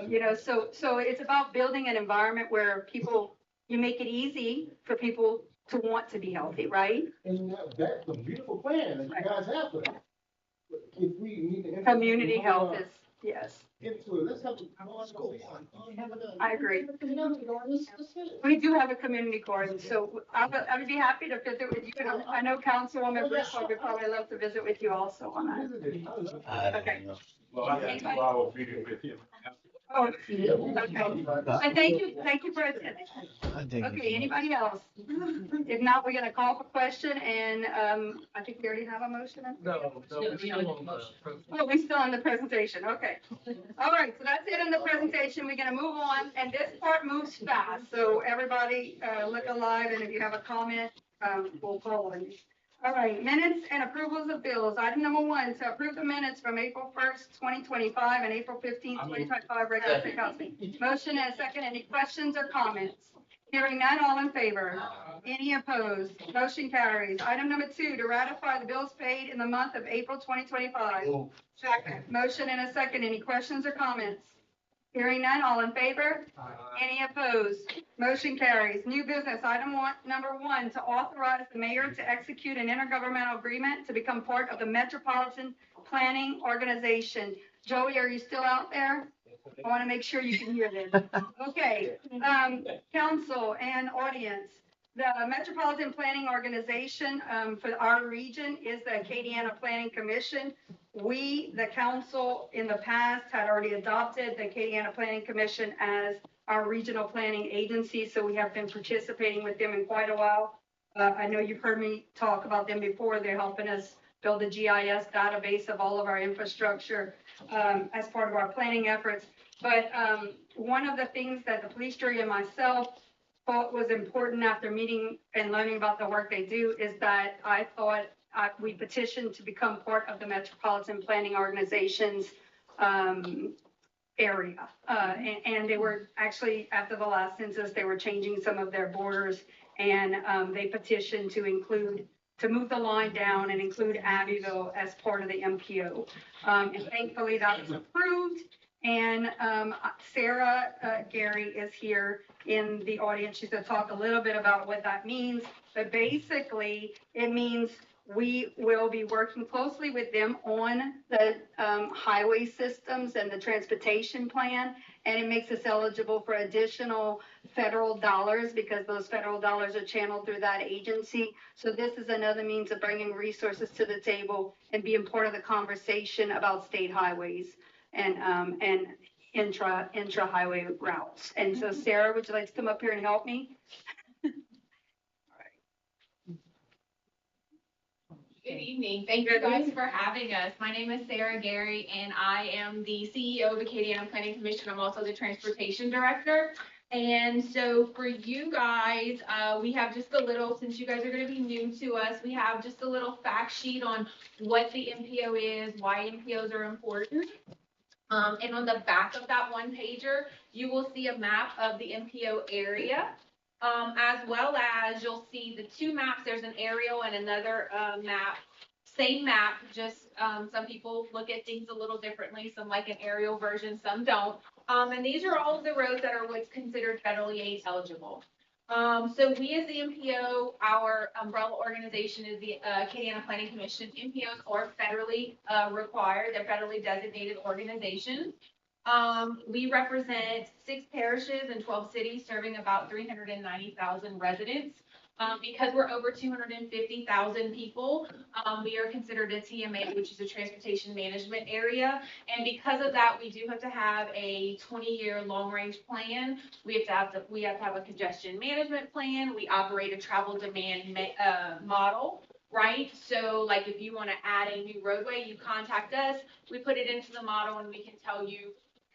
You know, so it's about building an environment where you make it easy for people to want to be healthy, right? And that's a beautiful plan that you guys have for that. If we need to Community health is, yes. into it, let's have I agree. We do have a community garden, so I would be happy to visit with you. And I know Councilwoman Briscoe would probably love to visit with you also on that. Okay. Well, I had 2 hours meeting with him. Oh, okay. And thank you for attending. Okay, anybody else? If not, we're gonna call for question, and I think we already have a motion. No, we're still on the. Oh, we still on the presentation, okay. All right, so that's it on the presentation. We're gonna move on, and this part moves fast, so everybody look alive, and if you have a comment, we'll call on you. All right, minutes and approvals of bills. Item number 1, to approve the minutes from April 1st, 2025 and April 15th, 2025 regular city council meeting. Motion and a second. Any questions or comments? Hearing none, all in favor? Any opposed? Motion carries. Item number 2, to ratify the bills paid in the month of April 2025. Second. Motion and a second. Any questions or comments? Hearing none, all in favor? Any opposed? Motion carries. New business, number 1, to authorize the mayor to execute an intergovernmental agreement to become part of the Metropolitan Planning Organization. Joey, are you still out there? I want to make sure you can hear this. Okay, council and audience. The Metropolitan Planning Organization for our region is the Acadiana Planning Commission. We, the council, in the past had already adopted the Acadiana Planning Commission as our regional planning agency, so we have been participating with them in quite a while. I know you've heard me talk about them before. They're helping us build a GIS database of all of our infrastructure as part of our planning efforts. But one of the things that the police jury and myself thought was important after meeting and learning about the work they do is that I thought we petitioned to become part of the Metropolitan Planning Organization's area. And they were actually, after the last census, they were changing some of their borders, and they petitioned to move the line down and include Abbeville as part of the MPO. And thankfully that was approved. And Sarah Gary is here in the audience. She's going to talk a little bit about what that means. But basically, it means We will be working closely with them on the highway systems and the transportation plan. And it makes us eligible for additional federal dollars because those federal dollars are channeled through that agency. So this is another means of bringing resources to the table and being part of the conversation about state highways and intra-highway routes. And so Sarah, would you like to come up here and help me? Good evening. Thank you guys for having us. My name is Sarah Gary, and I am the CEO of Acadiana Planning Commission. I'm also the Transportation Director. And so for you guys, we have just a little, since you guys are going to be new to us, we have just a little fact sheet on what the MPO is, why MPOs are important. And on the back of that one pager, you will see a map of the MPO area. As well as you'll see the two maps. There's an aerial and another map. Same map, just some people look at things a little differently. Some like an aerial version, some don't. And these are all of the roads that are what's considered federally aid eligible. So we as the MPO, our umbrella organization is the Acadiana Planning Commission. MPOs are federally required. They're federally designated organizations. We represent 6 parishes and 12 cities serving about 390,000 residents. Because we're over 250,000 people, we are considered a TMA, which is a transportation management area. And because of that, we do have to have a 20-year long-range plan. We have to have a congestion management plan. We operate a travel demand model. Right? So like if you want to add a new roadway, you contact us, we put it into the model and we can tell you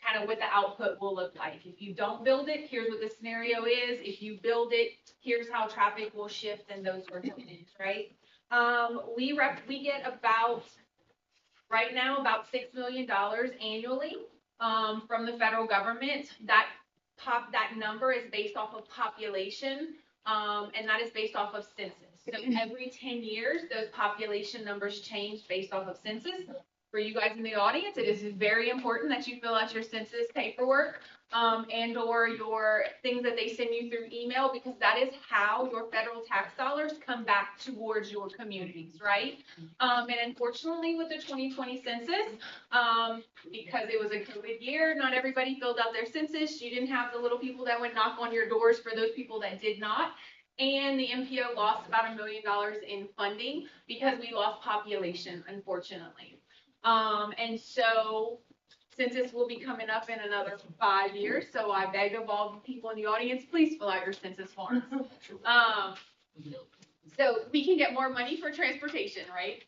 kind of what the output will look like. If you don't build it, here's what the scenario is. If you build it, here's how traffic will shift and those sorts of things, right? We get about, right now, about $6 million annually from the federal government. That number is based off of population, and that is based off of census. So every 10 years, those population numbers change based off of census. For you guys in the audience, it is very important that you fill out your census paperwork and or your things that they send you through email, because that is how your federal tax dollars come back towards your communities, right? And unfortunately with the 2020 census, because it was a COVID year, not everybody filled out their census. You didn't have the little people that would knock on your doors for those people that did not. And the MPO lost about $1 million in funding because we lost population, unfortunately. And so census will be coming up in another 5 years. So I beg of all the people in the audience, please fill out your census forms. So we can get more money for transportation, right?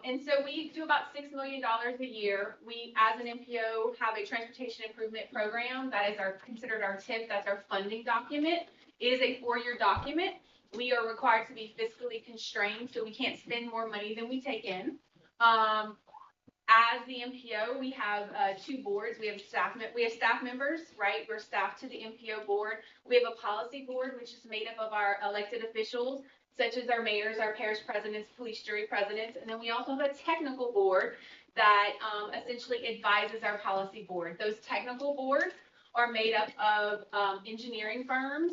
And so we do about $6 million a year. We, as an MPO, have a transportation improvement program. That is considered our TIP. That's our funding document. It is a 4-year document. We are required to be fiscally constrained, so we can't spend more money than we take in. As the MPO, we have 2 boards. We have staff members, right? We're staff to the MPO board. We have a policy board, which is made up of our elected officials, such as our mayors, our parish presidents, police jury presidents. And then we also have a technical board that essentially advises our policy board. Those technical boards are made up of engineering firms,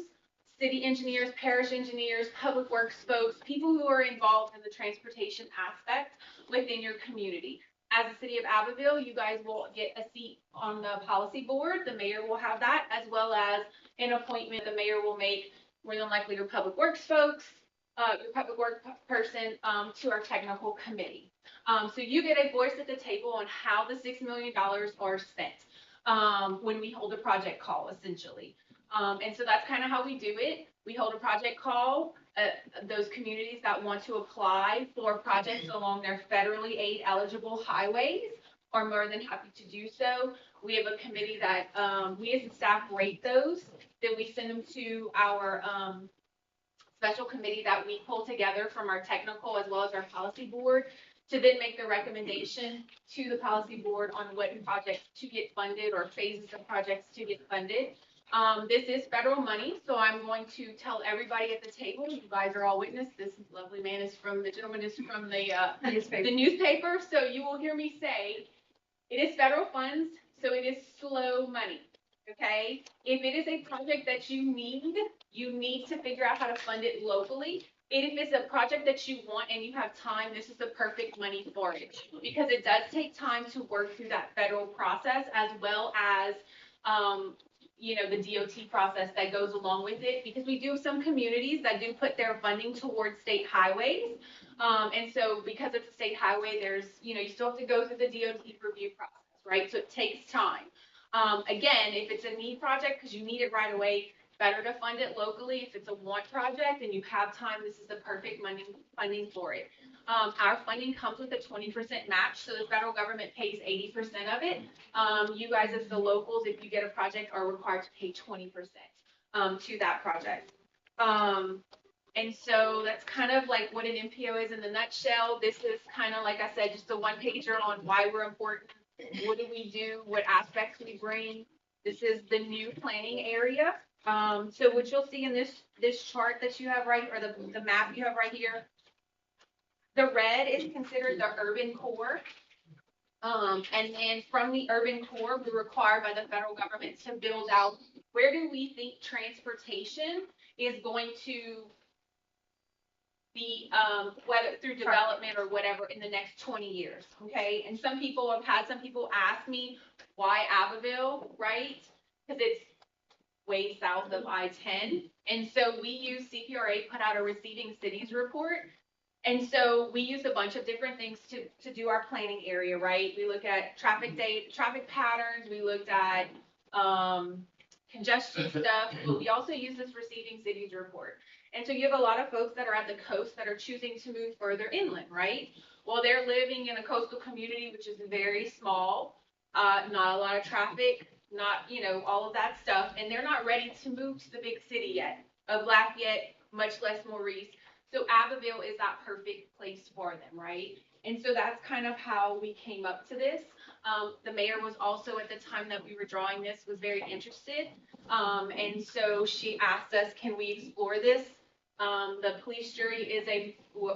city engineers, parish engineers, public works folks, people who are involved in the transportation aspect within your community. As the city of Abbeville, you guys will get a seat on the policy board. The mayor will have that, as well as an appointment the mayor will make, more than likely your public works folks, your public work person to our technical committee. So you get a voice at the table on how the $6 million are spent when we hold a project call, essentially. And so that's kind of how we do it. We hold a project call. Those communities that want to apply for projects along their federally aid eligible highways are more than happy to do so. We have a committee that we as a staff rate those. Then we send them to our special committee that we pull together from our technical as well as our policy board to then make the recommendation to the policy board on what projects to get funded or phases of projects to get funded. This is federal money, so I'm going to tell everybody at the table, you guys are all witness, this lovely man is from, the gentleman is from the newspaper, so you will hear me say, it is federal funds, so it is slow money, okay? If it is a project that you need to figure out how to fund it locally. if it's a project that you want and you have time, this is the perfect money for it. Because it does take time to work through that federal process as well as, you know, the DOT process that goes along with it. Because we do have some communities that do put their funding towards state highways. And so because it's a state highway, there's, you know, you still have to go through the DOT review process, right? So it takes time. Again, if it's a need project, because you need it right away, better to fund it locally. If it's a want project and you have time, this is the perfect funding for it. Our funding comes with a 20% match, so the federal government pays 80% of it. You guys as the locals, if you get a project, are required to pay 20% to that project. And so that's kind of like what an MPO is in a nutshell. This is kind of, like I said, just a one-pager on why we're important. What do we do? What aspects we bring? This is the new planning area. So what you'll see in this chart that you have right, or the map you have right here, the red is considered the urban core. And then from the urban core, we're required by the federal government to build out where do we think transportation is going to be, whether through development or whatever in the next 20 years. Okay. And some people ask me why Abbeville, right? Because it's way south of I-10. And so we use CPRA, put out a receiving cities report. And so we use a bunch of different things to do our planning area, right? We look at traffic patterns. We looked at congestion stuff, but we also use this receiving cities report. And so you have a lot of folks that are at the coast that are choosing to move further inland, right? Well, they're living in a coastal community, which is very small, not a lot of traffic, not, you know, all of that stuff. And they're not ready to move to the big city yet of Lafayette, much less Maurice. So Abbeville is that perfect place for them, right? And so that's kind of how we came up to this. The mayor was also, at the time that we were drawing this, was very interested. And so she asked us, can we explore this? The police jury is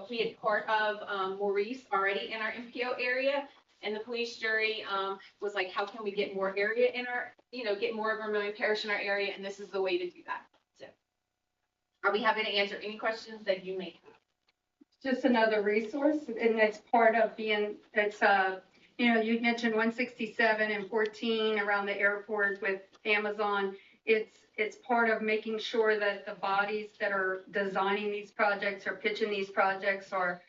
we had part of Maurice already in our MPO area. And the police jury was like, how can we get more area in our, you know, get more of Vermilion Parish in our area? And this is the way to do that. So are we happy to answer any questions that you may have? Just another resource, and it's part of being, it's, you know, you mentioned 167 and 14 around the airport with Amazon. It's part of making sure that the bodies that are designing these projects or pitching these projects are,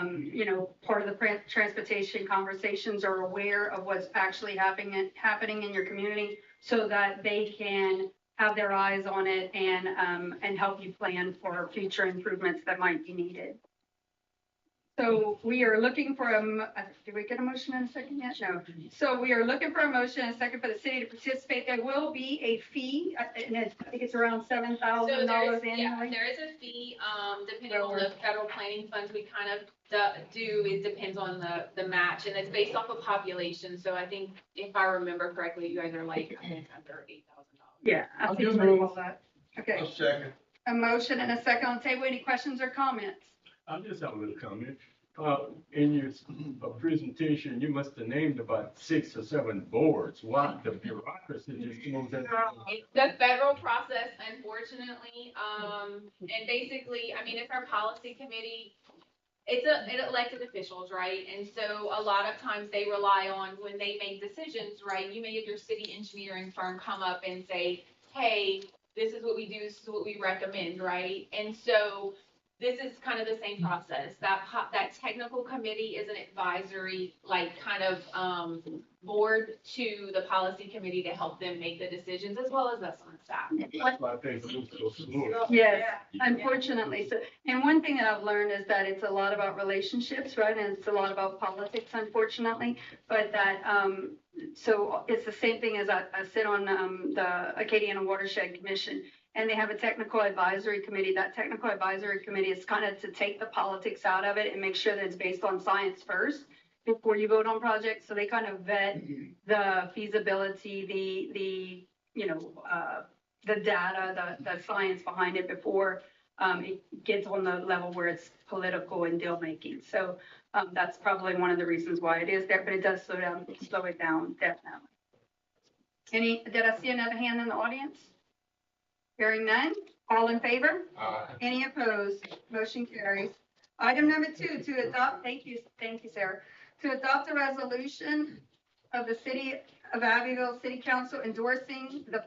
you know, part of the transportation conversations are aware of what's actually happening in your community so that they can have their eyes on it and help you plan for future improvements that might be needed. So we are looking for did we get a motion in a second yet? No. So we are looking for a motion in a second for the city to participate. There will be a fee, and I think it's around $7,000 annually. Yeah, there is a fee, depending on the federal planning funds we kind of do. It depends on the match, and it's based off of population. So I think if I remember correctly, you guys are like, I think under $8,000. Yeah, I think all that. Okay. A second. A motion and a second on the table. Any questions or comments? I just have a little comment. In your presentation, you must have named about 6 or 7 boards. Why the bureaucracy just moves in? The federal process, unfortunately, and basically, I mean, it's our policy committee. It's elected officials, right? And so a lot of times they rely on, when they make decisions, right? You may have your city engineering firm come up and say, hey, this is what we do, this is what we recommend, right? And so this is kind of the same process. That technical committee is an advisory, like, kind of board to the policy committee to help them make the decisions, as well as us on staff. That's why things move so slow. Yes, unfortunately. So, and one thing that I've learned is that it's a lot about relationships, right? And it's a lot about politics, unfortunately. But that, so it's the same thing as I sit on the Acadiana Watershed Commission. And they have a technical advisory committee. That technical advisory committee is kind of to take the politics out of it and make sure that it's based on science first before you vote on projects. So they kind of vet the feasibility, the you know, the data, the science behind it before it gets on the level where it's political and deal making. So that's probably one of the reasons why it is there, but it does slow it down, definitely. Did I see another hand in the audience? Hearing none, All in favor? Any opposed? Motion carries. Item number 2, to adopt, thank you, Sarah. To adopt a resolution of the City of Abbeville City Council endorsing the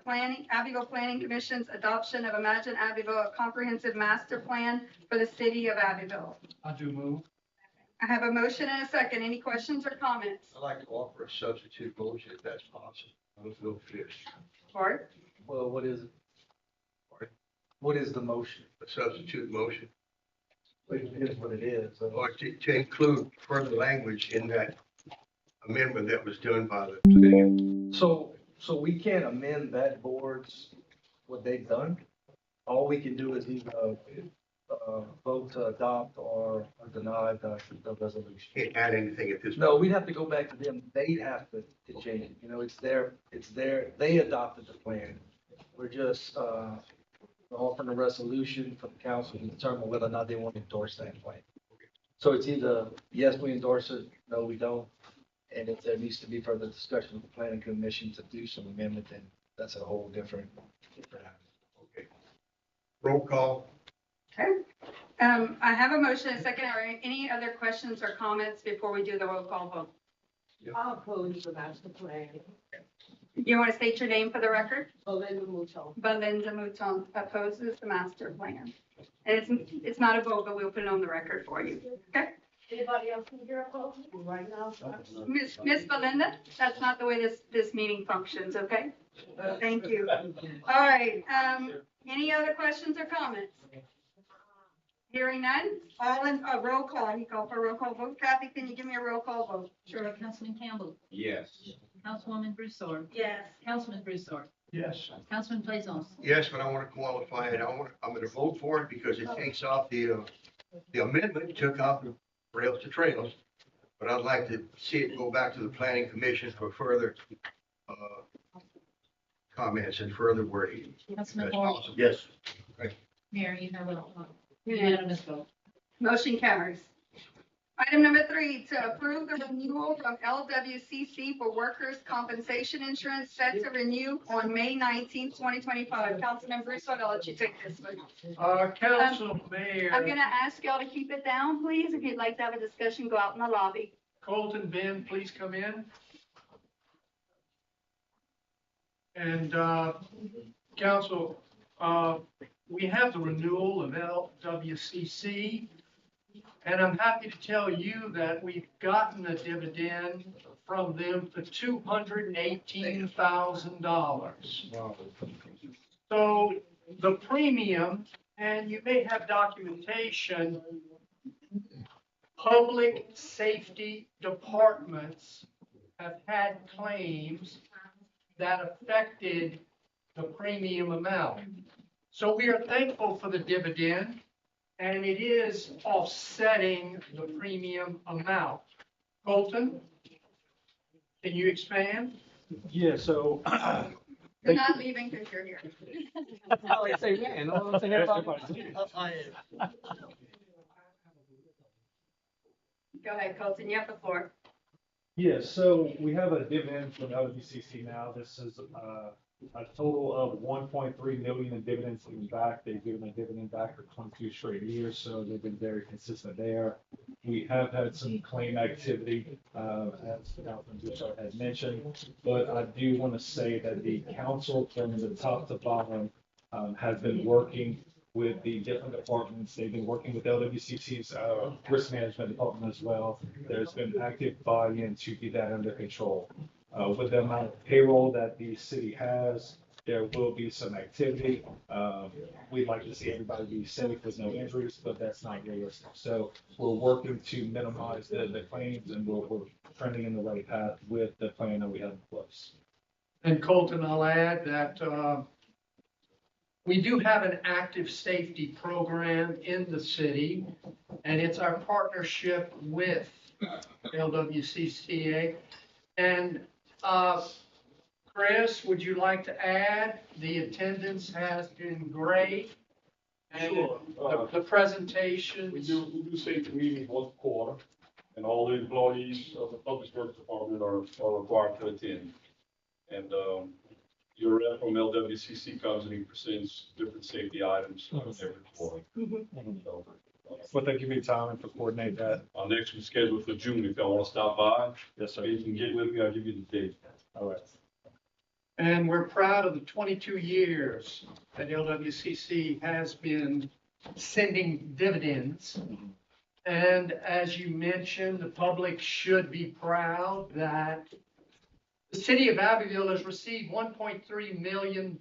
Abbeville Planning Commission's adoption of Imagine Abbeville, a comprehensive master plan for the City of Abbeville. I do move. I have a motion and a second. Any questions or comments? I'd like to offer a substitute motion if that's possible. Let's go fish. Bart? Well, what is it? What is the motion? A substitute motion, It is what it is. or to include further language in that amendment that was done by the planning. So we can't amend that board's, what they've done? All we can do is either, vote to adopt or deny the resolution. Can't add anything at this. No, we'd have to go back to them. They'd have to change it. You know, it's their, they adopted the plan. We're just, offering a resolution for the council to determine whether or not they want to endorse that plan. So it's either, yes, we endorse it, no, we don't. And if there needs to be further discussion with the planning commission to do some amendment, then that's a whole different. Okay. Roll call. Okay. I have a motion and a second. Are there any other questions or comments before we do the roll call vote? I'll oppose the master plan. You want to state your name for the record? Belinda Mouton. Belinda Mouton opposes the master plan. And it's not a vote, but we'll put it on the record for you. Okay? Anybody else need your vote? Right now. Miss Belinda, that's not the way this meeting functions, okay? Thank you. All right, any other questions or comments? Hearing none, all in, roll call, I need to call for a roll call vote. Kathy, can you give me a roll call vote? Sure, Councilman Campbell, Yes. Councilwoman Broussard, Yes. Councilman Broussard, Yes. Councilman Plaisance. Yes, but I want to qualify it. I'm going to vote for it because it takes off the amendment, took off the rails to trails. But I'd like to see it go back to the planning commission for further, comments and further wording. Councilman That's Moore, possible. Yes. Mayor, you have a unanimous vote. Motion carries. Item number 3, to approve the renewal from LWCC for workers' compensation insurance set to renew on May 19th, 2025. Councilman Broussard, I'll let you take this one. Council Mayor. I'm gonna ask y'all to keep it down, please. If you'd like to have a discussion, go out in the lobby. Colton, Ben, please come in. And, council, we have the renewal of LWCC. And I'm happy to tell you that we've gotten a dividend from them for $218,000. So the premium, and you may have documentation, public safety departments have had claims that affected the premium amount. So we are thankful for the dividend, and it is offsetting the premium amount. Colton, can you expand? Yeah, so. You're not leaving because you're here. Go ahead, Colton, you have the floor. Yeah, so we have a dividend from LWCC now. This is a total of 1.3 million in dividends given back. They've given a dividend back for 22 straight years, so they've been very consistent there. We have had some claim activity, as Councilman Broussard had mentioned, but I do want to say that the council from the top to bottom has been working with the different departments. They've been working with LWCC's risk management department as well. There's been active buy-in to get that under control. With the amount of payroll that the city has, there will be some activity. We'd like to see everybody be safe with no injuries, but that's not realistic. So we're working to minimize the claims, and we're trending in the right path with the plan that we have in place. And Colton, I'll add that we do have an active safety program in the city, and it's our partnership with LWCCA. And Chris, would you like to add? The attendance has been great. And Sure. the presentations. We do safety meetings once a quarter, and all the employees of the Public Works Department are required to attend. And, your rep from LWCC comes and he presents different safety items every quarter. So, Well, thank you for your time and for coordinating that. our next one's scheduled for June. If y'all want to stop by, Yes, sir. you can get with me. I'll give you the date. All right. And we're proud of the 22 years that LWCC has been sending dividends. And as you mentioned, the public should be proud that the city of Abbeville has received $1.3 million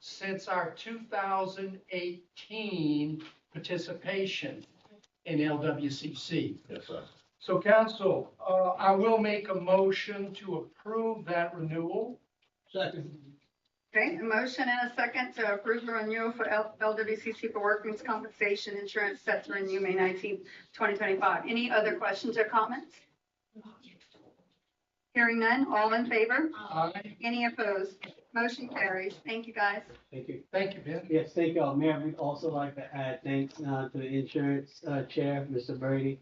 since our 2018 participation in LWCC. Yes, sir. So council, I will make a motion to approve that renewal. Second. Okay, a motion and a second to approve the renewal for LWCC for workers' compensation insurance set to renew May 19th, 2025. Any other questions or comments? Hearing none, all in favor? Aye. Any opposed? Motion carries. Thank you, guys. Thank you. Thank you, Ben. Yes, thank y'all. Mayor, we'd also like to add thanks to the insurance chair, Mr. Brady,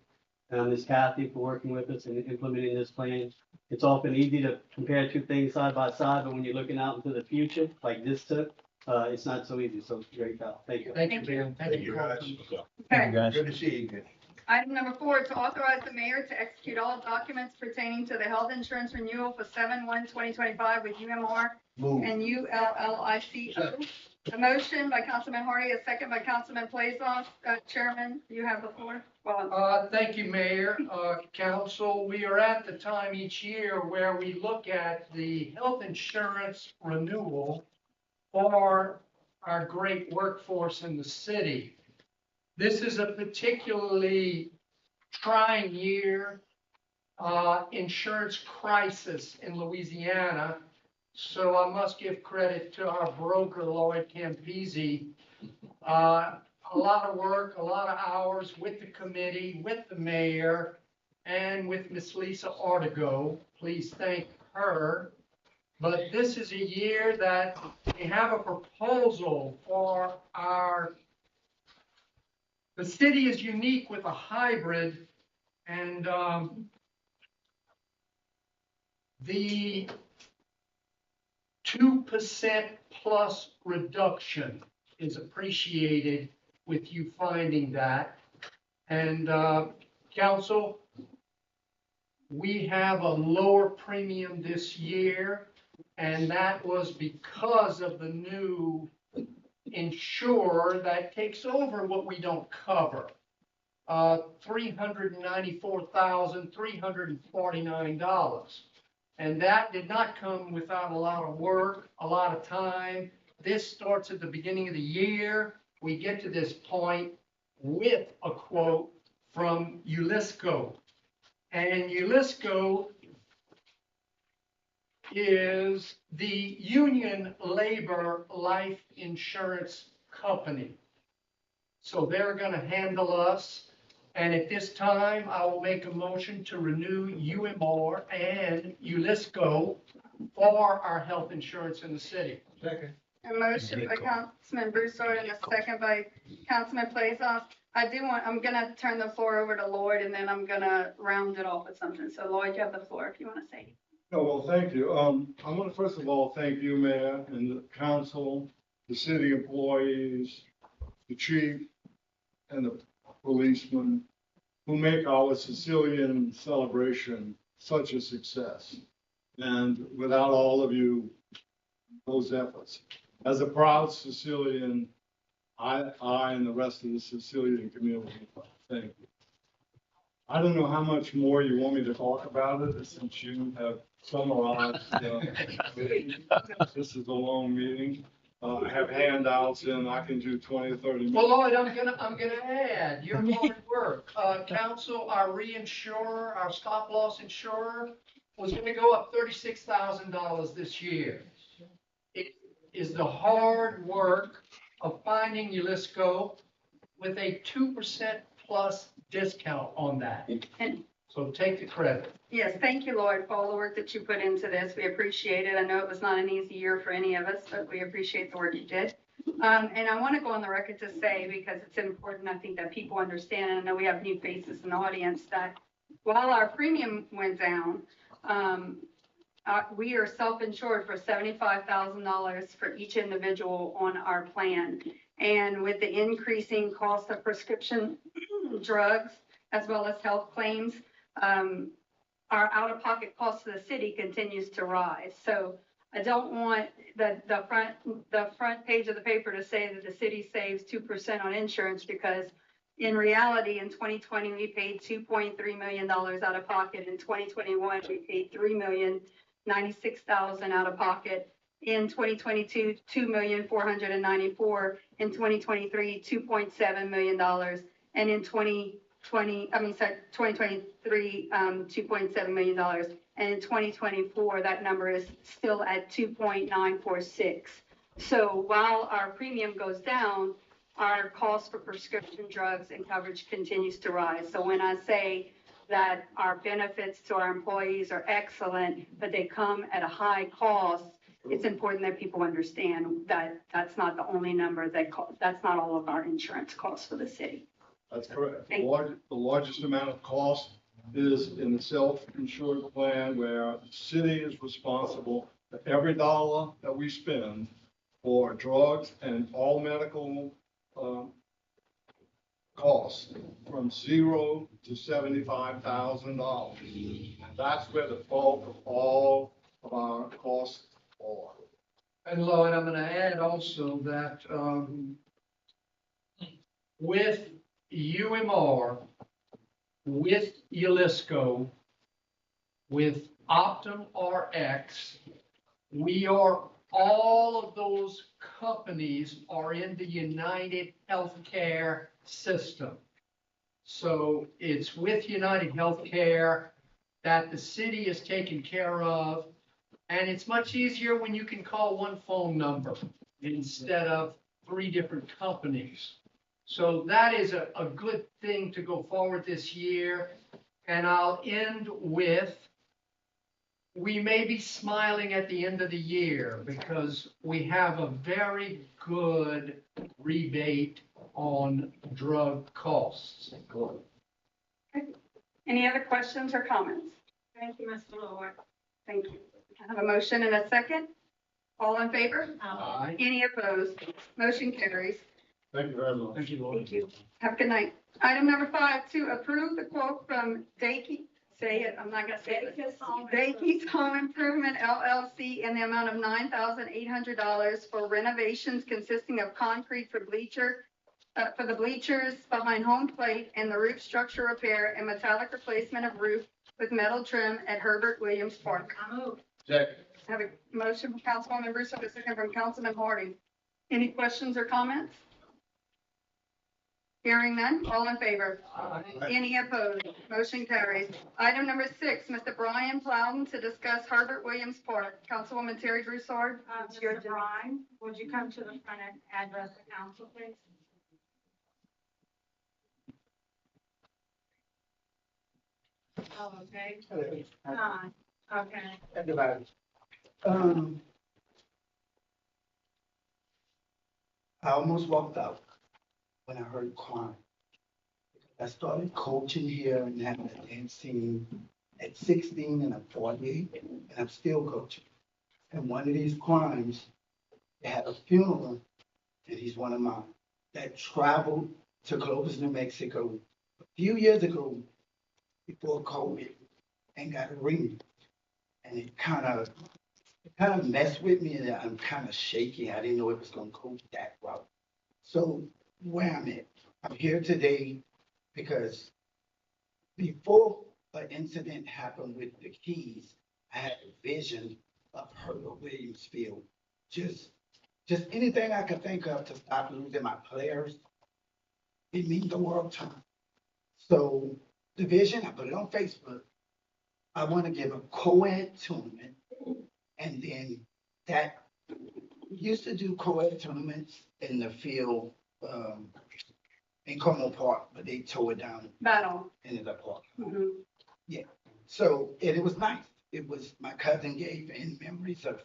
Ms. Kathy for working with us and implementing this plan. It's often easy to compare two things side by side, but when you're looking out into the future, like this took, it's not so easy. So great job. Thank you. Thank you, Ben. Thank you, guys. Okay. Good to see you again. Item number 4, to authorize the mayor to execute all documents pertaining to the health insurance renewal for 7/1/2025 with UMR Move. and ULLICO. A motion by Councilman Hardy, a second by Councilman Plazoff. Chairman, you have the floor. Well, Thank you, Mayor, Council. We are at the time each year where we look at the health insurance renewal for our great workforce in the city. This is a particularly trying year, insurance crisis in Louisiana. So I must give credit to our broker, Lloyd Campese. A lot of work, a lot of hours with the committee, with the mayor, and with Miss Lisa Artigo. Please thank her. But this is a year that we have a proposal for the city is unique with a hybrid, and the 2% plus reduction is appreciated with you finding that. And council, we have a lower premium this year, and that was because of the new insurer that takes over what we don't cover. $394,349. And that did not come without a lot of work, a lot of time. This starts at the beginning of the year. We get to this point with a quote from ULISCO. And ULISCO is the Union Labor Life Insurance Company. So they're going to handle us. And at this time, I will make a motion to renew UMR and ULISCO for our health insurance in the city. Second. a motion by Councilman Broussard and a second by Councilman Plazoff. I'm gonna turn the floor over to Lloyd and then I'm gonna round it off with something. So Lloyd, you have the floor if you want to say. Oh, well, thank you. I want to first of all thank you, Mayor, and the council, the city employees, the chief, and the policemen who make our Sicilian celebration such a success. And without all of you, those efforts. As a proud Sicilian, I and the rest of the Sicilian community, thank you. I don't know how much more you want me to talk about it since you have summarized. This is a long meeting. I have handouts and I can do 20 or 30 minutes. Well, Lloyd, I'm gonna add, your hard work. Council, our reinsurer, our stop loss insurer was gonna go up $36,000 this year. It is the hard work of finding ULISCO with a 2% plus discount on that. So take the credit. Yes, thank you, Lloyd, for all the work that you put into this. We appreciate it. I know it was not an easy year for any of us, but we appreciate the work you did. And I want to go on the record to say, because it's important, I think that people understand, and I know we have new faces in the audience, that while our premium went down, we are self-insured for $75,000 for each individual on our plan. And with the increasing cost of prescription drugs, as well as health claims, our out-of-pocket cost to the city continues to rise. So I don't want the front page of the paper to say that the city saves 2% on insurance, because in reality, in 2020, we paid $2.3 million out of pocket. In 2021, we paid $3,096,000 out of pocket. In 2022, $2,494,000. In 2023, $2.7 million. And in 2023, $2.7 million. And in 2024, that number is still at 2.946. So while our premium goes down, our cost for prescription drugs and coverage continues to rise. So when I say that our benefits to our employees are excellent, but they come at a high cost, it's important that people understand that that's not the only number that's not all of our insurance costs for the city. That's correct. The largest amount of cost is in the self-insured plan, where the city is responsible for every dollar that we spend for drugs and all medical costs, from $0 to $75,000. That's where the bulk of all of our costs are. And Lloyd, I'm gonna add also that, with UMR, with Ulisco, with Optum RX, all of those companies are in the United Healthcare system. So it's with United Healthcare that the city is taken care of. And it's much easier when you can call one phone number instead of 3 different companies. So that is a good thing to go forward this year. And I'll end with, we may be smiling at the end of the year because we have a very good rebate on drug costs. Any other questions or comments? Thank you, Mr. Lord. Thank you. I have a motion and a second. All in favor? Aye. Any opposed? Motion carries. Thank you very much. Thank you, Lloyd. Thank you. Have a good night. Item number 5, to approve the quote from say it, I'm not gonna say it. Dakey's Home Improvement LLC in the amount of $9,800 for renovations consisting of concrete for the bleachers behind home plate and the roof structure repair and metallic replacement of roof with metal trim at Herbert Williams Park. I move. Second. I have a motion from Councilwoman Russo, a second from Councilman Harding. Any questions or comments? Hearing none, all in favor? Aye. Any opposed? Motion carries. Item number 6, Mr. Brian Plowden to discuss Herbert Williams Park. Councilwoman Terry Broussard. Mr. Brian, would you come to the front and address the council, please? Oh, okay. Hi. Okay. Everybody. I almost walked out when I heard crying. I started coaching here and having a dance team at 16 and I'm 48, and I'm still coaching. And one of these crimes, they had a funeral, and he's one of mine, that traveled to Clovis, New Mexico a few years ago before COVID and got a ring. And it kind of messed with me, and I'm kind of shaky. I didn't know it was going to go that route. So where I'm here today because before an incident happened with the keys, I had a vision of Herbert Williams Field. Just anything I could think of to stop losing my players. It means the world to me. So the vision, I put it on Facebook. I want to give a co-ed tournament, and then that used to do co-ed tournaments in the field in Como Park, but they tore it down. Battle. In the park. Mm-hmm. Yeah. So, and it was nice. It was, my cousin gave in memories of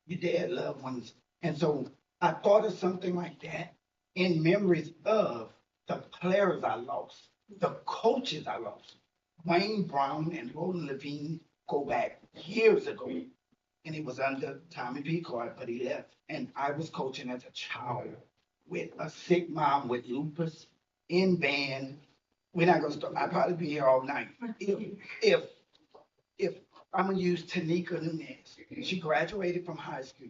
your dead loved ones. And so I thought of something like that in memories of the players I lost, the coaches I lost. Wayne Brown and Roland Levine go back years ago. And it was under Tommy P. Clark, but he left. And I was coaching as a child with a sick mom with lupus in band. We're not gonna start, I'll probably be here all night. If I'm gonna use Tanika Nunez, she graduated from high school,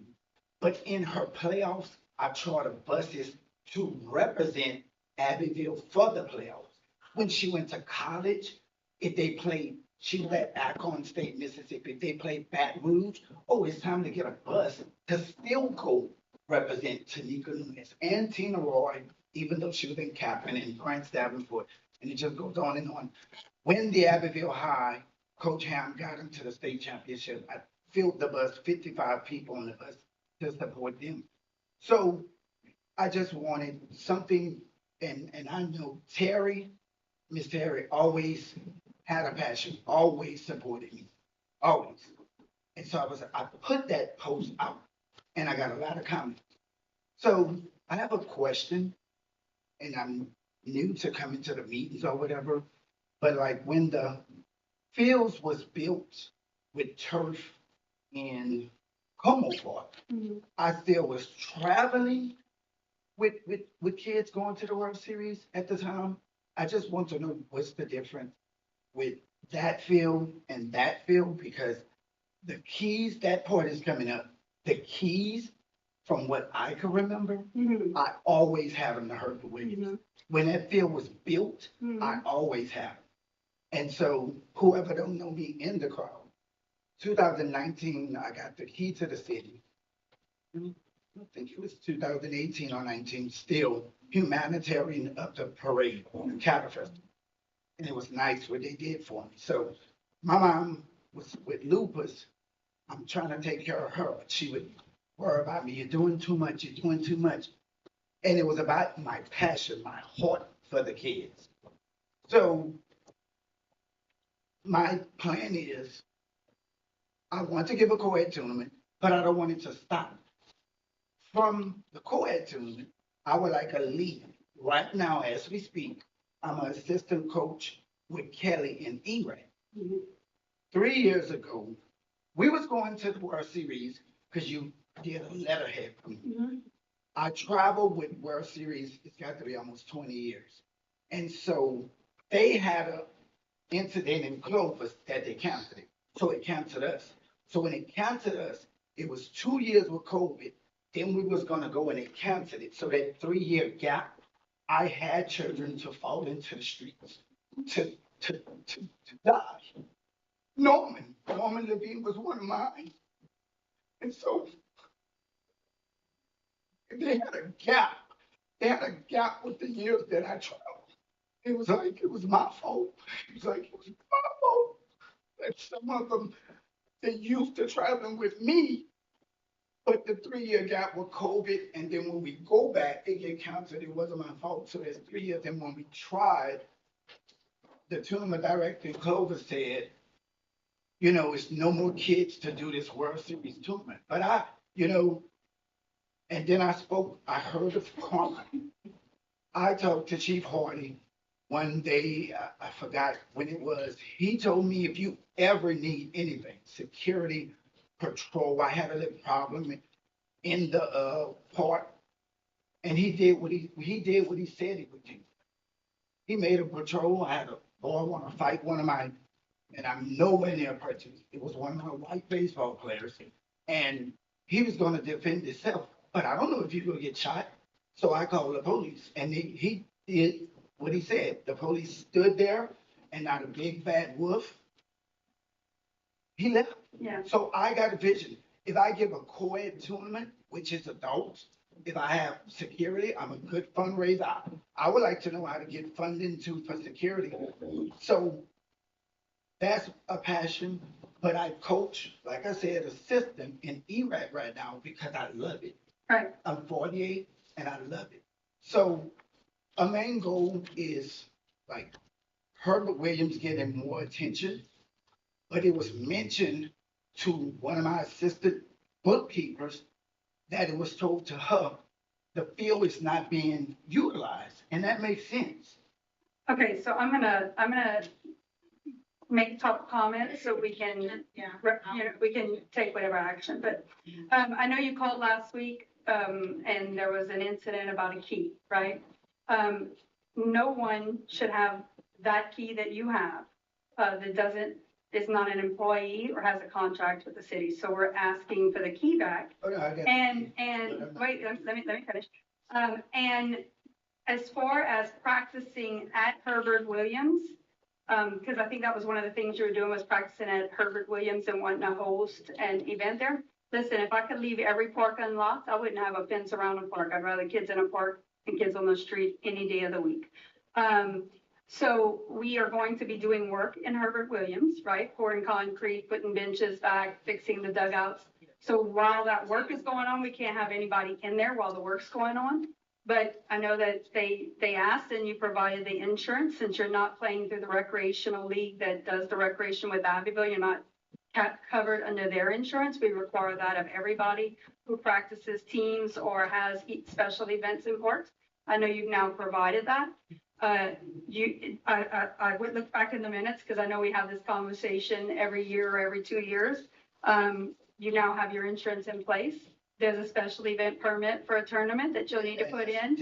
but in her playoffs, I chartered buses to represent Abbeville for the playoffs. When she went to college, if they played, she was at Akron State, Mississippi. If they played Baton Rouge, oh, it's time to get a bus to still go represent Tanika Nunez and Tina Roy, even though she was in Kaplan and Grant Davenport, and it just goes on and on. When the Abbeville High, Coach Ham got them to the state championship, I filled the bus, 55 people on the bus to support them. So I just wanted something, and I know Terry, Miss Terry always had a passion, always supported me, always. And so I put that post out and I got a lot of comments. So I have a question, and I'm new to coming to the meetings or whatever, but like when the fields was built with turf in Como Park, I still was traveling with kids going to the World Series at the time. I just want to know what's the difference with that field and that field, because the Keys, that part is coming up. The Keys, from what I can remember, I always have them to Herbert Williams. When that field was built, I always have them. And so whoever don't know me in the crowd, 2019, I got the key to the city. I think it was 2018 or 19, still humanitarian of the parade, cattle festival. And it was nice what they did for me. So my mom was with lupus. I'm trying to take care of her, but she would worry about me. You're doing too much. You're doing too much. And it was about my passion, my heart for the kids. So my plan is I want to give a co-ed tournament, but I don't want it to stop. From the co-ed tournament, I would like a lead. Right now, as we speak, I'm an assistant coach with Kelly in E-Rec. 3 years ago, we was going to the World Series because you did a letterhead for me. I traveled with World Series, it's got to be almost 20 years. And so they had an incident in Clovis that they canceled it. So it canceled us. So when it canceled us, it was 2 years with COVID. Then we was gonna go and they canceled it. So that 3 year gap, I had children to fall into the streets, to die. Norman Levine was one of mine. And so they had a gap. They had a gap with the years that I traveled. It was like, it was my fault. It was like, it was my fault that some of them, they used to traveling with me, but the 3 year gap with COVID, and then when we go back, it get counted, it wasn't my fault. So there's 3 years, and when we tried, the tournament director in Clover said, you know, it's no more kids to do this World Series tournament. But and then I heard of crime. I talked to Chief Hardy one day, I forgot when it was. He told me if you ever need anything, security, patrol, I had a little problem in the park, and he did what he said he would do. He made a patrol. I had a boy want to fight one of my, and I'm nowhere near purchase. It was one of my white baseball players, and he was going to defend himself. But I don't know if he's going to get shot. So I called the police, and he did what he said. The police stood there, and not a big bad wolf. He left. Yeah. So I got a vision. If I give a co-ed tournament, which is adults, if I have security, I'm a good fundraiser. I would like to know how to get funding too for security. So that's a passion. But I coach, like I said, assistant in E-Rec right now because I love it. Right. I'm 48 and I love it. So a main goal is like Herbert Williams getting more attention, but it was mentioned to one of my assistant bookkeepers that it was told to her the field is not being utilized, and that makes sense. Okay, so I'm gonna make top comments so we can, we can take whatever action. But I know you called last week and there was an incident about a key, right? No one should have that key that you have that is not an employee or has a contract with the city. So we're asking for the key back. Oh, no, I got it. And wait, let me finish. And as far as practicing at Herbert Williams, because I think that was one of the things you were doing was practicing at Herbert Williams and wanting to host an event there. Listen, if I could leave every park unlocked, I wouldn't have a fence around a park. I'd rather kids in a park and kids on the street any day of the week. So we are going to be doing work in Herbert Williams, right? Pouring concrete, putting benches back, fixing the dugouts. So while that work is going on, we can't have anybody in there while the work's going on. But I know that they asked and you provided the insurance. Since you're not playing through the recreational league that does the recreation with Abbeville, you're not covered under their insurance. We require that of everybody who practices teams or has special events in parks. I know you've now provided that. I would look back in the minutes because I know we have this conversation every year or every 2 years. You now have your insurance in place. There's a special event permit for a tournament that you'll need to put in.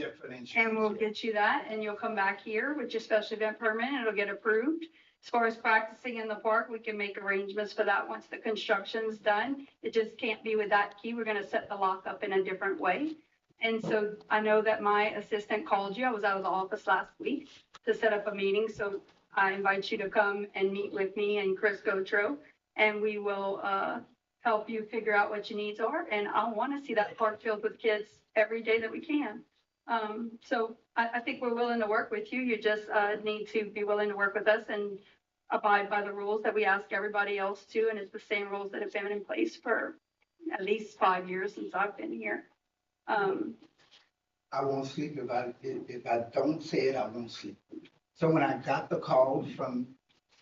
And we'll get you that and you'll come back here with your special event permit and it'll get approved. As far as practicing in the park, we can make arrangements for that once the construction's done. It just can't be with that key. We're going to set the lock up in a different way. And so I know that my assistant called you. I was out of the office last week to set up a meeting. So I invite you to come and meet with me and Chris Gotro, and we will help you figure out what your needs are. And I want to see that park filled with kids every day that we can. So I think we're willing to work with you. You just need to be willing to work with us and abide by the rules that we ask everybody else to. And it's the same rules that have been in place for at least 5 years since I've been here. I won't sleep if I don't say it, I won't sleep. So when I got the call from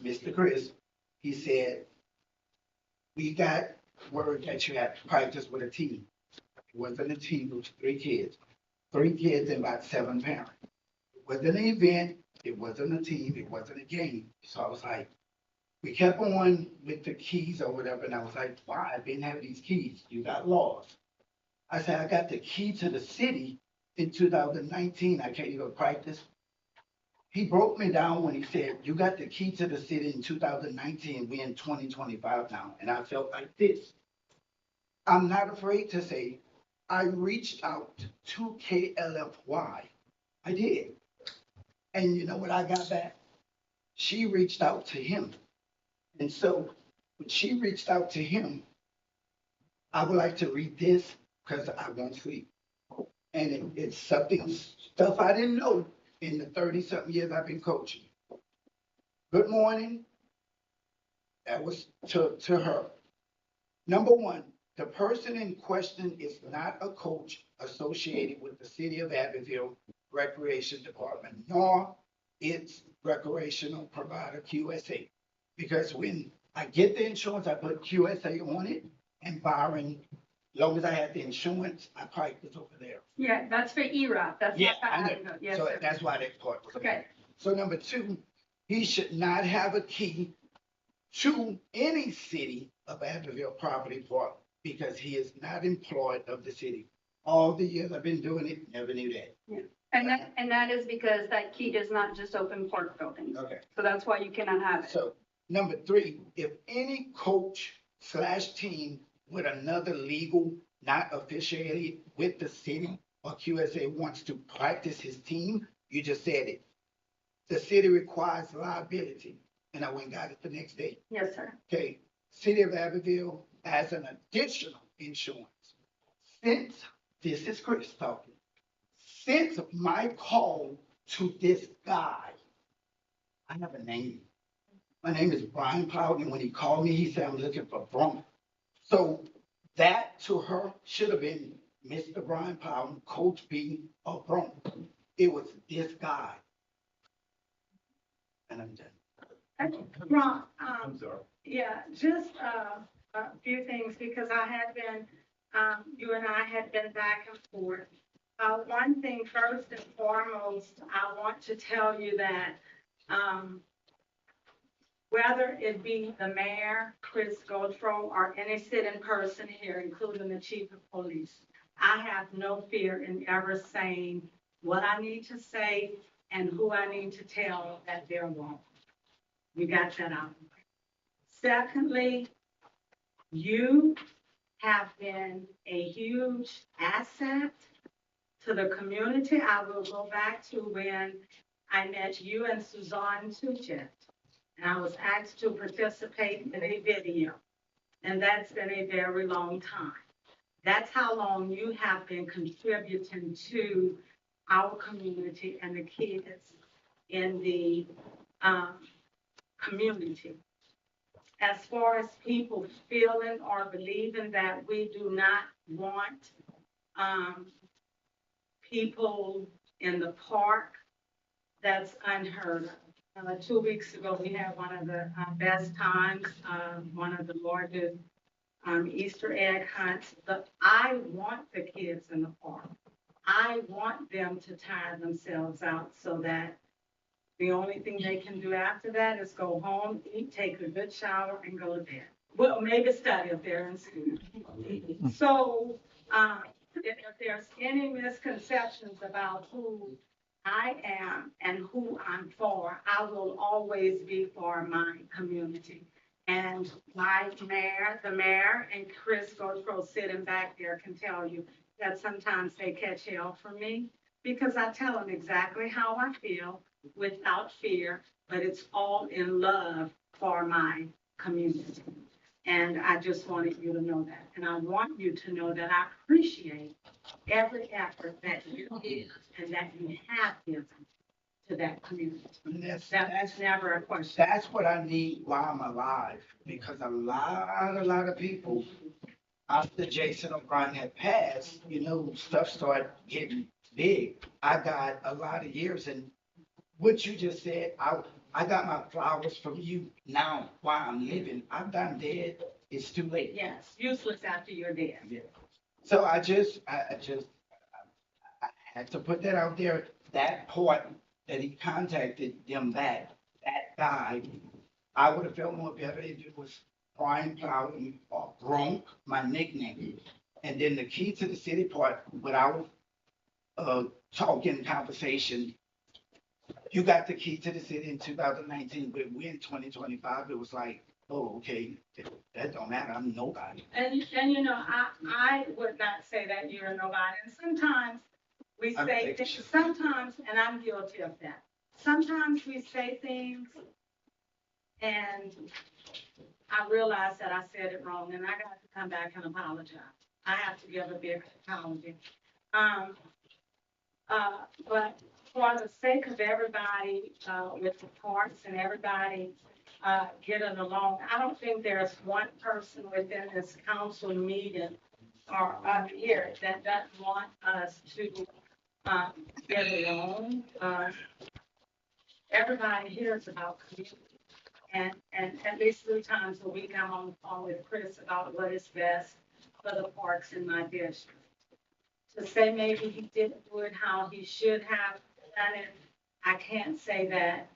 Mr. Chris, he said, we got word that you had to practice with a team. It wasn't a team, it was 3 kids. 3 kids and about 7 parents. It wasn't an event, it wasn't a team, it wasn't a game. So I was like, we kept on with the keys or whatever, and I was like, why? I didn't have these keys. You got lost. I said, I got the key to the city in 2019. I can't even practice. He broke me down when he said, you got the key to the city in 2019. We're in 2025 now. And I felt like this. I'm not afraid to say, I reached out to KLFY. I did. And you know what I got back? She reached out to him. And so when she reached out to him, I would like to read this because I won't sleep. And it's stuff I didn't know in the 30-something years I've been coaching. Good morning. That was to her. Number 1, the person in question is not a coach associated with the City of Abbeville Recreation Department, nor its recreational provider QSA. Because when I get the insurance, I put QSA on it, and Byron, as long as I have the insurance, I practice over there. Yeah, that's for ERAP. That's Yeah, not for I know. Abbeville. Yes, So sir. that's why that part was. Okay. So number 2, he should not have a key to any city of Abbeville property park because he is not employed of the city. All the years I've been doing it, never knew that. Yeah. And that is because that key does not just open park buildings. Okay. So that's why you cannot have it. So number 3, if any coach/team with another legal, not affiliated with the city or QSA wants to practice his team, you just said it. The city requires liability. And I went and got it the next day. Yes, sir. Okay, City of Abbeville has an additional insurance. Since, this is Chris talking, since my call to this guy, I have a name. My name is Brian Plowden, and when he called me, he said, I'm looking for Broma. So that to her should have been Mr. Brian Plowden, Coach B, or Broma. It was this guy. And I'm done. Ron, I'm sorry. yeah, just a few things because I had been, you and I had been back and forth. One thing first and foremost, I want to tell you that whether it be the mayor, Chris Godfrow, or any sitting person here, including the chief of police, I have no fear in ever saying what I need to say and who I need to tell that they're wrong. We got that out. Secondly, you have been a huge asset to the community. I will go back to when I met you and Suzanne Tuchet, and I was asked to participate in a video, and that's been a very long time. That's how long you have been contributing to our community and the kids in the community. As far as people feeling or believing that we do not want people in the park, that's unheard of. 2 weeks ago, we had one of the best times, one of the largest Easter egg hunts. But I want the kids in the park. I want them to tire themselves out so that the only thing they can do after that is go home, eat, take a good shower, and go to bed. Well, maybe study if they're in school. So, if there's any misconceptions about who I am and who I'm for, I will always be for my community. And my mayor, the mayor, and Chris Godfrow sitting back there can tell you that sometimes they catch hell from me because I tell them exactly how I feel without fear, but it's all in love for my community. And I just wanted you to know that. And I want you to know that I appreciate every effort that you give and that you have given to that community. That's never a question. That's what I need while I'm alive, because a lot of people, after Jason O'Brien had passed, stuff started getting big. I got a lot of years, and what you just said, I got my flowers from you now while I'm living. I'm done dead. It's too late. Yes, useless after you're dead. Yeah. So I had to put that out there. That part that he contacted them back, that guy, I would have felt more better if it was Brian Plowden or Gronk, my nickname. And then the key to the city part, without talking conversation, you got the key to the city in 2019, but we're in 2025. It was like, oh, okay, that don't matter. I'm nobody. And I would not say that you're nobody. And sometimes we say things, sometimes, and I'm guilty of that. Sometimes we say things and I realize that I said it wrong and I got to come back and apologize. I have to give a big apology. But for the sake of everybody with the parks and everybody getting along, I don't think there's one person within this council meeting or up here that doesn't want us to get along. Everybody here is about community. And at least 3 times a week, I'm on the phone with Chris about what is best for the parks in my district. To say maybe he didn't do it how he should have done it, I can't say that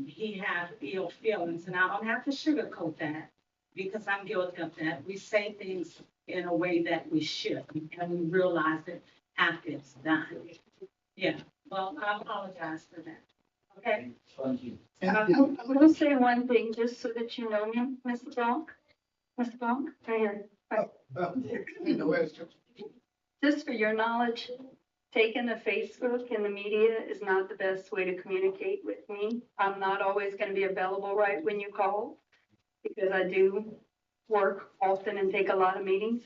he has ill feelings. And I don't have to sugarcoat that because I'm guilty of that. We say things in a way that we should, and we realize it after it's done. Yeah, well, I apologize for that. Okay? Thank you. I'm going to say one thing just so that you know me, Mr. Blanc. Mr. Blanc, right here. Right. Just for your knowledge, taking to Facebook and the media is not the best way to communicate with me. I'm not always going to be available right when you call because I do work often and take a lot of meetings,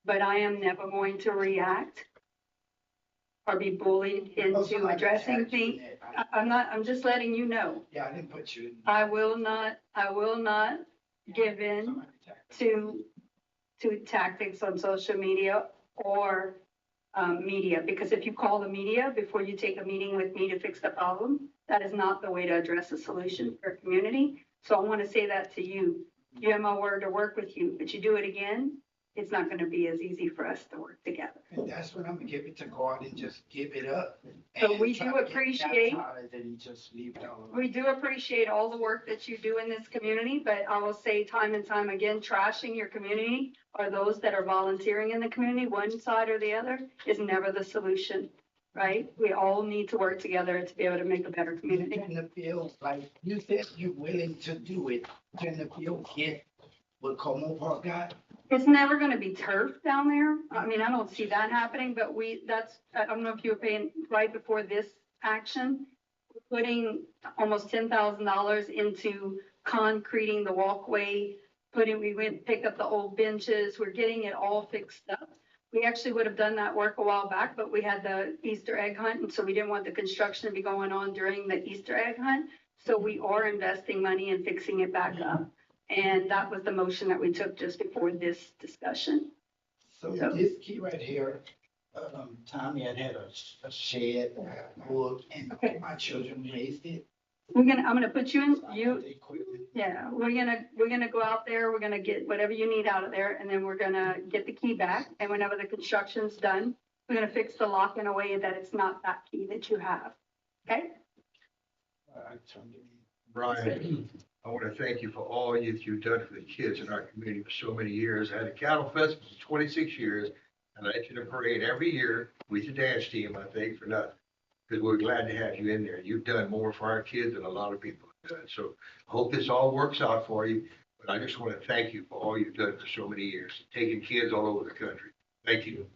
but I am never going to react or be bullied into addressing things. I'm just letting you know. Yeah, I didn't put you in. I will not give in to tactics on social media or media, because if you call the media before you take a meeting with me to fix the problem, that is not the way to address a solution for a community. So I want to say that to you. You have my word to work with you, but you do it again, it's not gonna be as easy for us to work together. And that's when I'm gonna give it to God and just give it up. So and we try do to get appreciate- baptized And just leave it alone. We do appreciate all the work that you do in this community, but I will say time and time again, trashing your community or those that are volunteering in the community, one side or the other, is never the solution, right? We all need to work together to be able to make a better community. Can the bill, like you said, you're willing to do it, can the bill get what Como Park got? It's never gonna be turf down there. I mean, I don't see that happening, but I don't know if you were paying right before this action, putting almost $10,000 into concreting the walkway, we went and picked up the old benches, we're getting it all fixed up. We actually would have done that work a while back, but we had the Easter egg hunt, and so we didn't want the construction to be going on during the Easter egg hunt. So we are investing money and fixing it back up. And that was the motion that we took just before this discussion. So this key right here, Tommy had a shed, wood, and my children raised it. I'm gonna put you in, we're gonna go out there, we're gonna get whatever you need out of there, and then we're gonna get the key back. And whenever the construction's done, we're gonna fix the lock in a way that it's not that key that you have. Okay? Brian, I want to thank you for all you've done for the kids in our community for so many years. I had a cattle festival for 26 years, and I let you to parade every year with your dance team, I think, for nothing. Because we're glad to have you in there. You've done more for our kids than a lot of people have done. So I hope this all works out for you. But I just want to thank you for all you've done for so many years, taking kids all over the country. Thank you.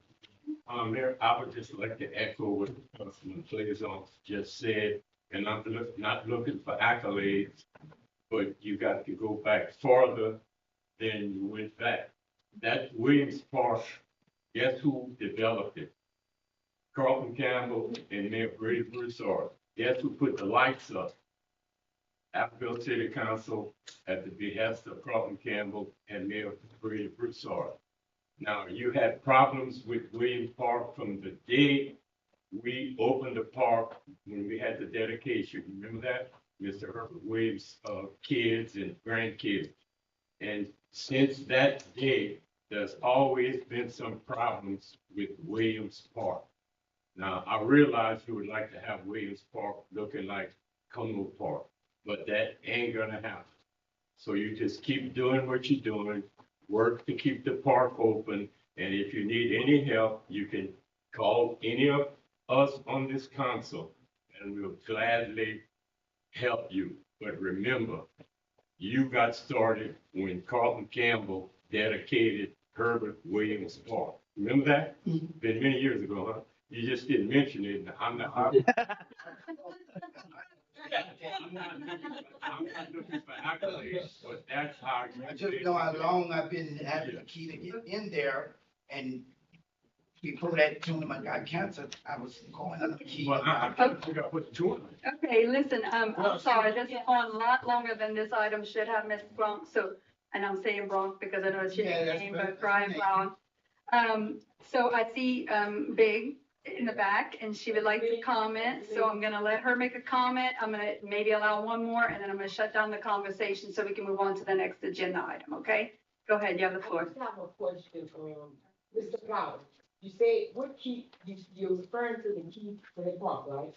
Mayor, I would just like to echo what Councilman Plaisance just said, and I'm not looking for accolades, but you got to go back farther than you went back. That Williams Park, guess who developed it? Carlton Campbell and Mayor Brady Broussard. Guess who put the lights up? Abbeville City Council at the behest of Carlton Campbell and Mayor Brady Broussard. Now, you had problems with Williams Park from the day we opened the park when we had the dedication. Remember that? Mr. Herbert Williams' kids and grandkids. And since that day, there's always been some problems with Williams Park. Now, I realize you would like to have Williams Park looking like Como Park, but that ain't gonna happen. So you just keep doing what you're doing, work to keep the park open, and if you need any help, you can call any of us on this council, and we'll gladly help you. But remember, you got started when Carlton Campbell dedicated Herbert Williams Park. Remember that? Been many years ago, huh? You just didn't mention it. I'm not looking for accolades, but that's how you. I just know how long I've been having the key to get in there, and before that tournament got canceled, I was going on the key. Well, I can't figure out what to do. Okay, listen, I'm sorry, this is on a lot longer than this item should have, Ms. Bronx, so, and I'm saying Bronx because I know it's your name, but Brian Brown. So I see, Big in the back, and she would like to comment, so I'm gonna let her make a comment. I'm gonna maybe allow one more, and then I'm gonna shut down the conversation so we can move on to the next agenda item, okay? Go ahead, you have the floor. I have a question, Mr. Powell. You say, what key, you're referring to the key for the park, right?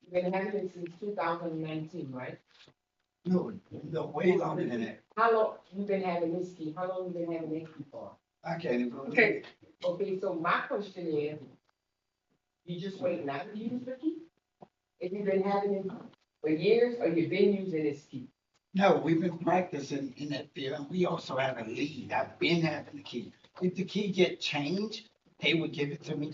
You've been having it since 2019, right? No, way longer than that. How long you been having this key? How long you been having this key for? I can't even. Okay. Okay, so my question is, you just wait not to use the key? If you've been having it for years, or you've been using this key? No, we've been practicing in that field, and we also have a lead. I've been having the key. If the key get changed, they would give it to me.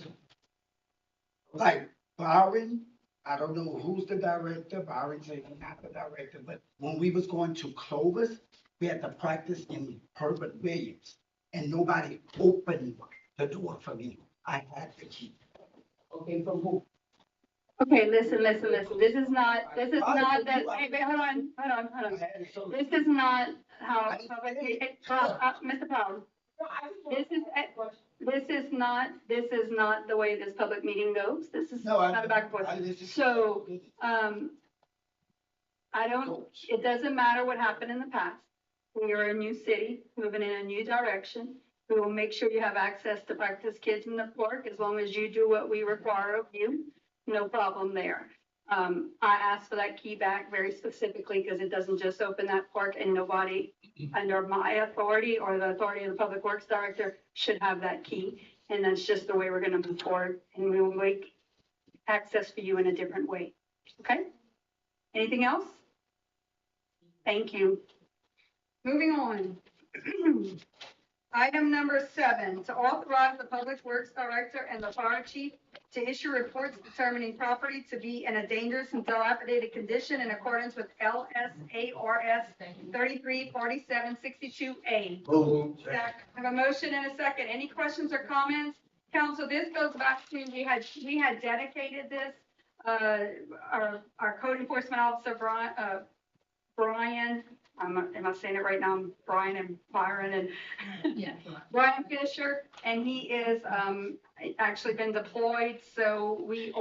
Like Byron, I don't know who's the director. Byron said he's not the director, but when we was going to Clovis, we had to practice in Herbert Williams, and nobody opened the door for me. I had the key. Okay, from who? Okay, listen. This is not that, hey, wait, hold on. This is not how, Mr. Powell. This is not the way this public meeting goes. This is not a back and forth. So, it doesn't matter what happened in the past. We are a new city, moving in a new direction. We will make sure you have access to practice kids in the park as long as you do what we require of you. No problem there. I asked for that key back very specifically because it doesn't just open that park, and nobody under my authority or the authority of the Public Works Director should have that key. And that's just the way we're going to move forward, and we will make access for you in a different way. Okay? Anything else? Thank you. Moving on. Item number 7, to authorize the Public Works Director and the Fire Chief to issue reports determining property to be in a dangerous and dilapidated condition in accordance with LSARS 334762A. I have a motion and a second. Any questions or comments? Council, this goes back to, we had dedicated this, our code enforcement officer, Brian, am I saying it right now? Brian and Byron and Brian Fisher, and he is actually been deployed. So we've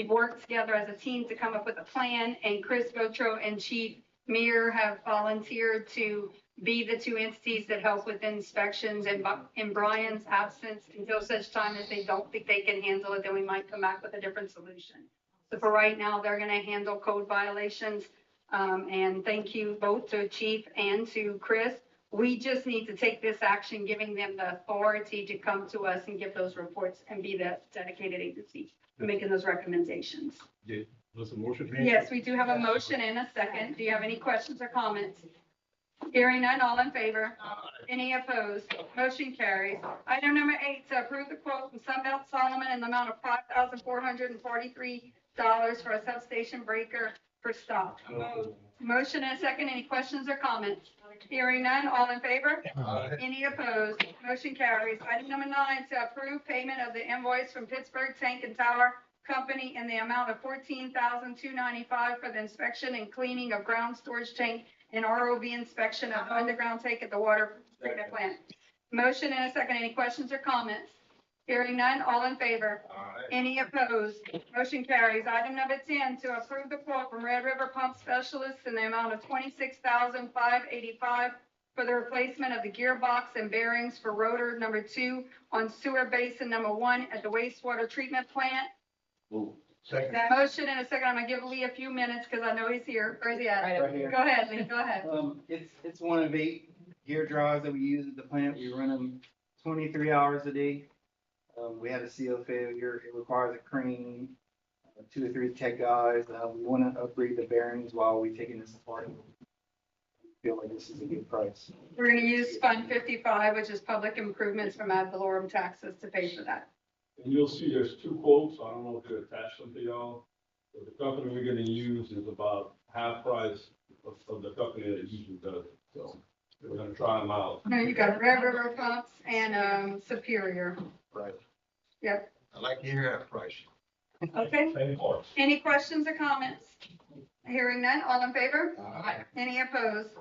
worked together as a team to come up with a plan, and Chris Botro and Chief Meir have volunteered to be the two entities that help with inspections, and in Brian's absence, until such time as they don't think they can handle it, then we might come back with a different solution. So for right now, they're going to handle code violations. And thank you both to Chief and to Chris. We just need to take this action, giving them the authority to come to us and give those reports and be the dedicated agency for making those recommendations. Was a motion? Yes, we do have a motion and a second. Do you have any questions or comments? Hearing none, all in favor? Any opposed? Motion carries. Item number 8, to approve the quote from Sunbelt Solomon in the amount of $5,443 for a substation breaker for stop. Motion and a second. Any questions or comments? Hearing none, all in favor? Any opposed? Motion carries. Item number 9, to approve payment of the invoice from Pittsburgh Tank and Tower Company in the amount of $14,295 for the inspection and cleaning of ground storage tank and ROV inspection of the underground tank at the water treatment plant. Motion and a second. Any questions or comments? Hearing none, all in favor? Any opposed? Motion carries. Item number 10, to approve the quote from Red River Pump Specialists in the amount of $26,585 for the replacement of the gearbox and bearings for rotor number 2 on sewer basin number 1 at the wastewater treatment plant. Second. Motion and a second. I'm gonna give Lee a few minutes because I know he's here. Where's he at? Right here. Go ahead, Lee. Go ahead. It's one of 8 gear drives that we use at the plant. We run them 23 hours a day. We had a seal failure. It requires a crane, 2 or 3 tech guys. We want to upgrade the bearings while we're taking this apart. I feel like this is a good price. We're gonna use Fund 55, which is public improvements from ad valorem taxes, to pay for that. And you'll see there's 2 quotes. I don't know if they're attached them to y'all. But the company we're gonna use is about half price of the company that usually does it. So we're gonna try them out. No, you got Red River Pumps and Superior. Right. Yep. I like to hear that price. Okay. Any questions or comments? Hearing none, all in favor? Any opposed?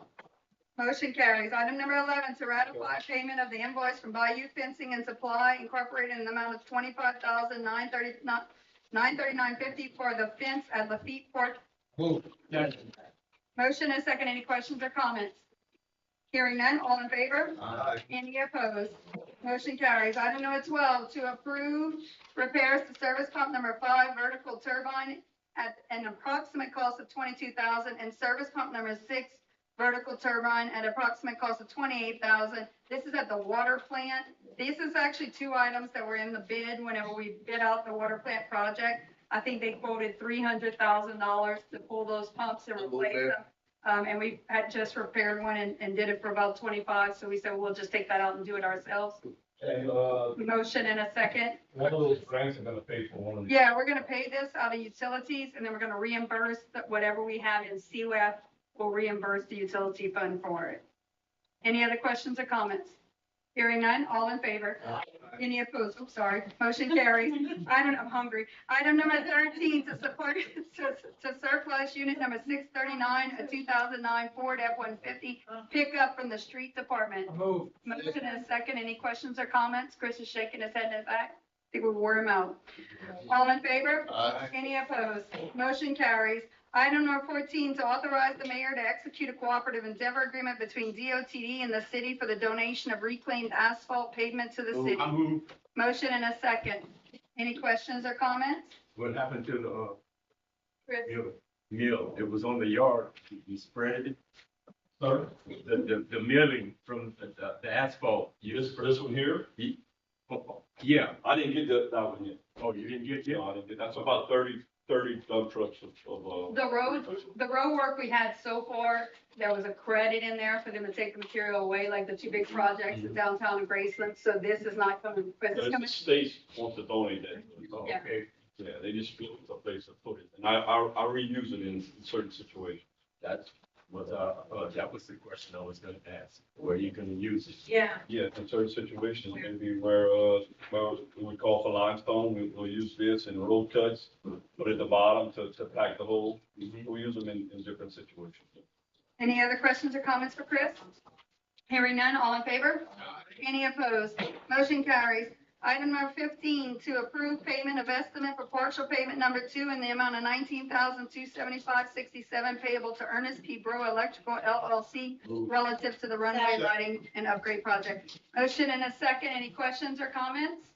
Motion carries. Item number 11, to ratify payment of the invoice from Bayou Fencing and Supply Incorporated in the amount of $25,939.50 for the fence at Lafitte Park. Motion and second. Any questions or comments? Hearing none, all in favor? Any opposed? Motion carries. Item number 12, to approve repairs to service pump number 5 vertical turbine at an approximate cost of $22,000 and service pump number 6 vertical turbine at approximate cost of $28,000. This is at the water plant. This is actually 2 items that were in the bid whenever we bid out the water plant project. I think they quoted $300,000 to pull those pumps and replace them. And we had just repaired one and did it for about 25. So we said, we'll just take that out and do it ourselves. And, Motion in a second. one of those grants are gonna pay for one of these. Yeah, we're gonna pay this out of utilities, and then we're gonna reimburse whatever we have in CWEF. We'll reimburse the utility fund for it. Any other questions or comments? Hearing none, all in favor? Any opposed? Oops, sorry. Motion carries. I'm hungry. Item number 13, to support, to surplus unit number 639, a 2009 Ford F-150 pickup from the street department. Motion and a second. Any questions or comments? Chris is shaking his head in the back. I think we wore him out. All in favor? Any opposed? Motion carries. Item number 14, to authorize the mayor to execute a cooperative endeavor agreement between DOTD and the city for the donation of reclaimed asphalt pavement to the city. I move. Motion and a second. Any questions or comments? What happened to the, Chris? mill? It was on the yard. You spread it. Sorry? The milling from the asphalt. This one here? Yeah. I didn't get that one yet. Oh, you didn't get it? No, I didn't get, that's about 30 dump trucks of. The road work we had so far, there was a credit in there for them to take the material away, like the two big projects in downtown and Graceland. So this is not coming, but it's coming. The state wants to donate that. Oh, Yeah. okay. Yeah, they just feel it's a place to put it. And I reuse it in certain situations. That was the question I was gonna ask, where you gonna use it? Yeah. Yeah, in certain situations, maybe where, we call for limestone, we'll use this in road cuts, put it at the bottom to pack the hole. We use them in different situations. Any other questions or comments for Chris? Hearing none, all in favor? Any opposed? Motion carries. Item number 15, to approve payment of estimate for partial payment number 2 in the amount of $19,275.67 payable to Ernest P. Bro Electrical LLC relative to the runway lighting and upgrade project. Motion and a second. Any questions or comments?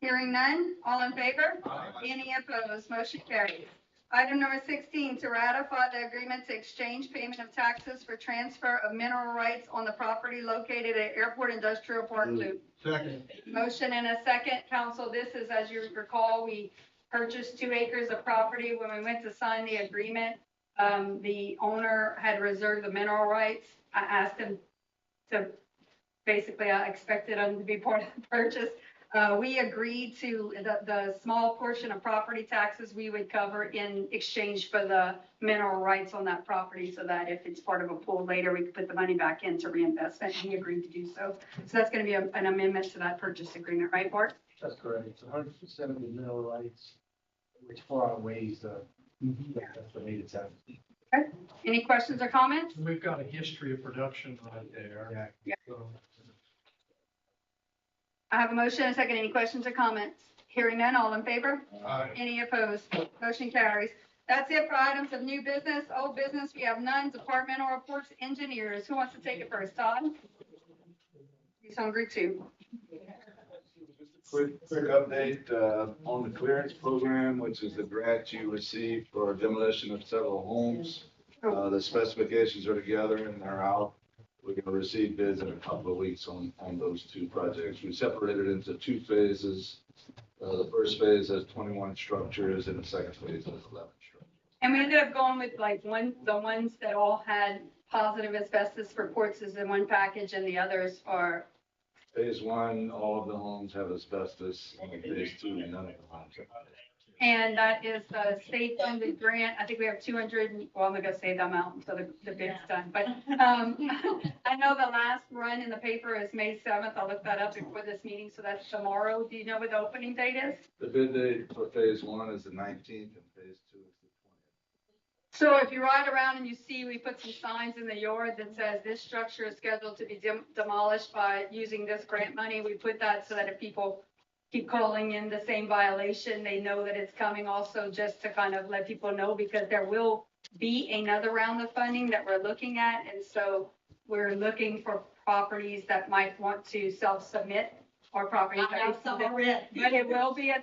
Hearing none, all in favor? Any opposed? Motion carries. Item number 16, to ratify the agreement to exchange payment of taxes for transfer of mineral rights on the property located at Airport Industrial Park Loop. Second. Motion and a second. Council, this is, as you recall, we purchased 2 acres of property. When we went to sign the agreement, the owner had reserved the mineral rights. I asked him to, basically, I expected him to be part of the purchase. We agreed to the small portion of property taxes we would cover in exchange for the mineral rights on that property, so that if it's part of a pool later, we could put the money back into reinvestment. He agreed to do so. So that's going to be an amendment to that purchase agreement, right, Bart? That's correct. It's 100% of the mineral rights, which far outweighs that's what made it sound. Okay. Any questions or comments? We've got a history of production right there. Yeah. So, I have a motion and a second. Any questions or comments? Hearing none, all in favor? Aye. Any opposed? Motion carries. That's it for items of new business. Old business, we have none. Departmental reports, engineers. Who wants to take it first? Todd? He's hungry too. Quick update on the clearance program, which is the grant you received for demolition of several homes. The specifications are together and they're out. We're going to receive bids in a couple of weeks on those 2 projects. We separated into 2 phases. The first phase has 21 structures and the second phase has 11 structures. And we ended up going with like the ones that all had positive asbestos reports is in one package, and the others are. Phase 1, all of the homes have asbestos. And phase 2, none of the homes have it. And that is the state funded grant. I think we have 200, well, I'm not gonna say the amount until the bid's done, but, I know the last run in the paper is May 7th. I'll look that up before this meeting, so that's tomorrow. Do you know what the opening date is? The bid date for phase 1 is the 19th and phase 2 is the 20th. So if you ride around and you see, we put some signs in the yard that says this structure is scheduled to be demolished by using this grant money. We put that so that if people keep calling in the same violation, they know that it's coming, also just to kind of let people know, because there will be another round of funding that we're looking at. And so we're looking for properties that might want to self-submit, or properties that submit. But it will be,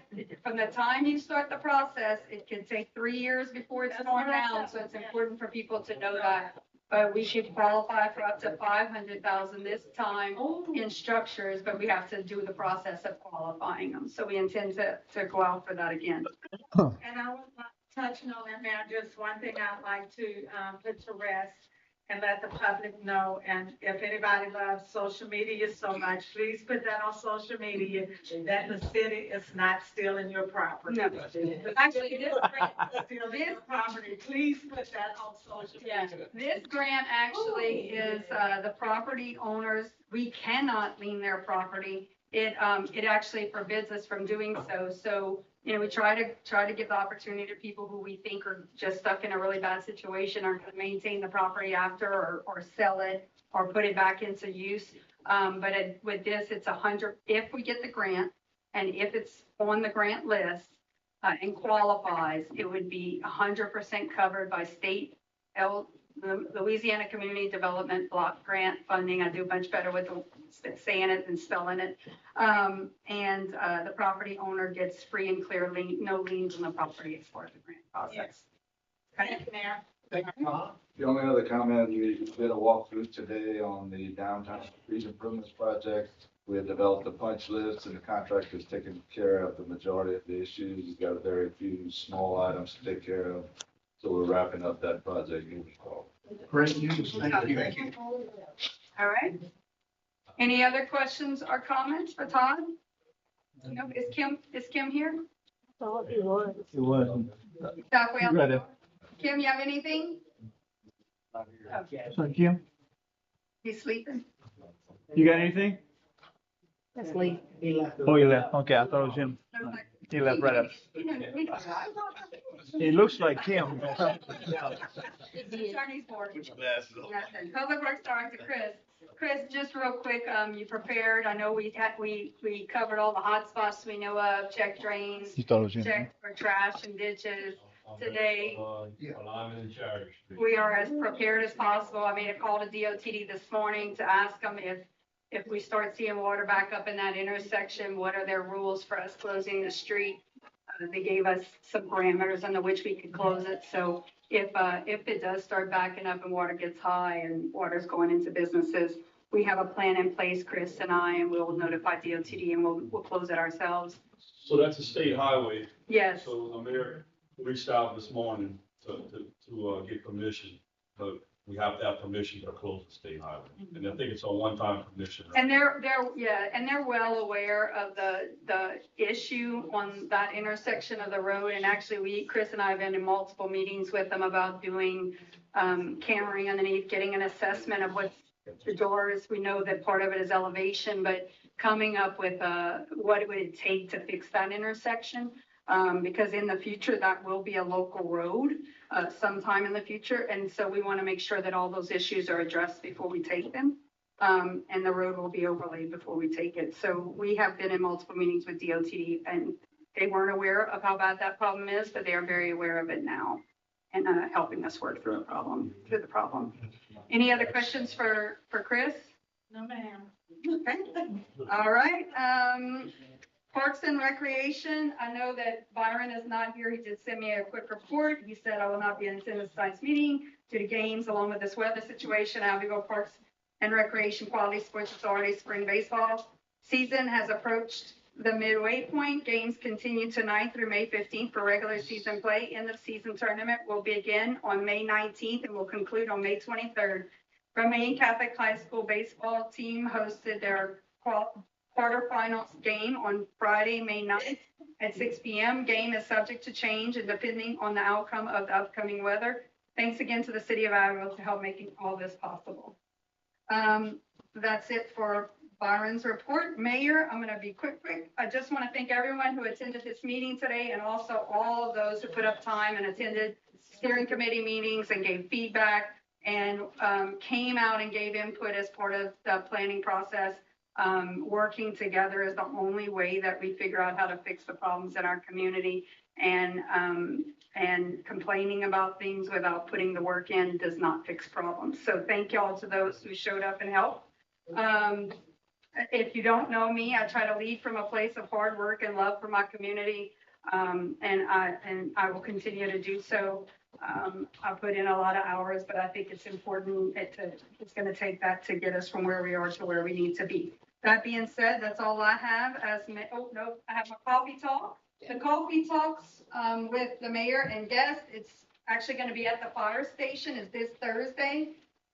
from the time you start the process, it can take 3 years before it's torn down. So it's important for people to know that. But we should qualify for up to 500,000 this time in structures, but we have to do the process of qualifying them. So we intend to go out for that again. And I was touching on that now, just one thing I'd like to put to rest and let the public know. And if anybody loves social media so much, please put that on social media, that the city is not stealing your property. No. Actually, this property, please put that on social media. This grant actually is the property owners. We cannot lien their property. It actually forbids us from doing so. So, you know, we try to give the opportunity to people who we think are just stuck in a really bad situation, or can maintain the property after, or sell it, or put it back into use. But with this, it's 100, if we get the grant, and if it's on the grant list, and qualifies, it would be 100% covered by state the Louisiana Community Development Block Grant funding. I do much better with saying it than spelling it. And the property owner gets free and clear no liens on the property as part of the grant process. Thank you, Mayor. Thank you, Tom. The only other comment, we did a walkthrough today on the downtown street improvements project. We had developed a punch list and the contractor's taken care of the majority of the issues. He's got very few small items to take care of. So we're wrapping up that project moving forward. Great news. Thank you. Thank you. All right. Any other questions or comments for Todd? No, is Kim here? It wasn't. Halfway out the Ready. door. Kim, you have anything? So Kim, He's sleeping. you got anything? That's Lee. Oh, you left. Okay, I thought it was him. He left right up. It looks like Kim. Attorney's board. Nothing. Public Works Director Chris. Chris, just real quick, you prepared. I know we covered all the hot spots we know of, checked drains, You thought it was him. checked for trash and ditches. Today, Alignment and Charter Street. we are as prepared as possible. I made a call to DOTD this morning to ask them if we start seeing water back up in that intersection, what are their rules for us closing the street? They gave us some parameters under which we could close it. So if it does start backing up and water gets high and water's going into businesses, we have a plan in place, Chris and I, and we'll notify DOTD and we'll close it ourselves. So that's a state highway. Yes. So the mayor reached out this morning to get permission, but we have to have permission to close the state highway. And I think it's a one-time permission. And they're well aware of the issue on that intersection of the road. And actually Chris and I have been in multiple meetings with them about doing cammering underneath, getting an assessment of what's the doors. We know that part of it is elevation, but coming up with what it would take to fix that intersection. Because in the future, that will be a local road sometime in the future. And so we want to make sure that all those issues are addressed before we take them. And the road will be overlaid before we take it. So we have been in multiple meetings with DOT and they weren't aware of how bad that problem is, but they are very aware of it now and helping us work through the problem. Any other questions for Chris? No, ma'am. Okay. All right. Parks and Recreation, I know that Byron is not here. He did send me a quick report. He said I will not be attending tonight's meeting due to games along with this weather situation. Abbeville Parks and Recreation Quality Sports Authority spring baseball season has approached the midway point. Games continue tonight through May 15th for regular season play. End of season tournament will begin on May 19th and will conclude on May 23rd. Romaine Catholic High School baseball team hosted their quarterfinals game on Friday, May 9th at 6 p.m. Game is subject to change and depending on the outcome of the upcoming weather. Thanks again to the city of Abbeville to help making all this possible. That's it for Byron's report. Mayor, I'm going to be quick. I just want to thank everyone who attended this meeting today and also all of those who put up time and attended steering committee meetings and gave feedback and came out and gave input as part of the planning process. Working together is the only way that we figure out how to fix the problems in our community, and complaining about things without putting the work in does not fix problems. So thank y'all to those who showed up and helped. If you don't know me, I try to lead from a place of hard work and love for my community, and I will continue to do so. I put in a lot of hours, but I think it's important. It's going to take that to get us from where we are to where we need to be. That being said, that's all I have. I have my coffee talk. The coffee talks with the mayor and guests. It's actually going to be at the fire station. It's this Thursday,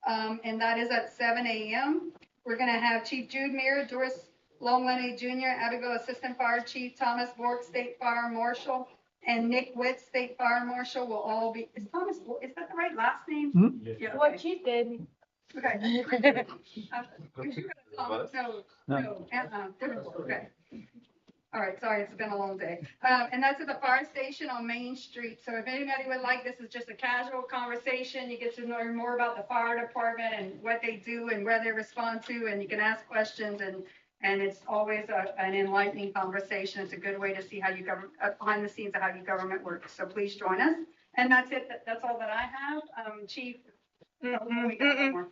and that is at 7 a.m. We're going to have Chief Jude Muir, Doris Longlenny Jr., Abbeville Assistant Fire Chief, Thomas Bork, State Fire Marshal, and Nick Witt, State Fire Marshal, will all be. Is Thomas? Is that the right last name? Hmm? Yeah. What Chief did. Okay. Okay. All right, sorry, it's been a long day. And that's at the fire station on Main Street. So if anybody would like, this is just a casual conversation. You get to learn more about the fire department and what they do and where they respond to, and you can ask questions and And it's always an enlightening conversation. It's a good way to see how you govern, behind the scenes of how your government works. So please join us. And that's it. That's all that I have. Chief. We got one more.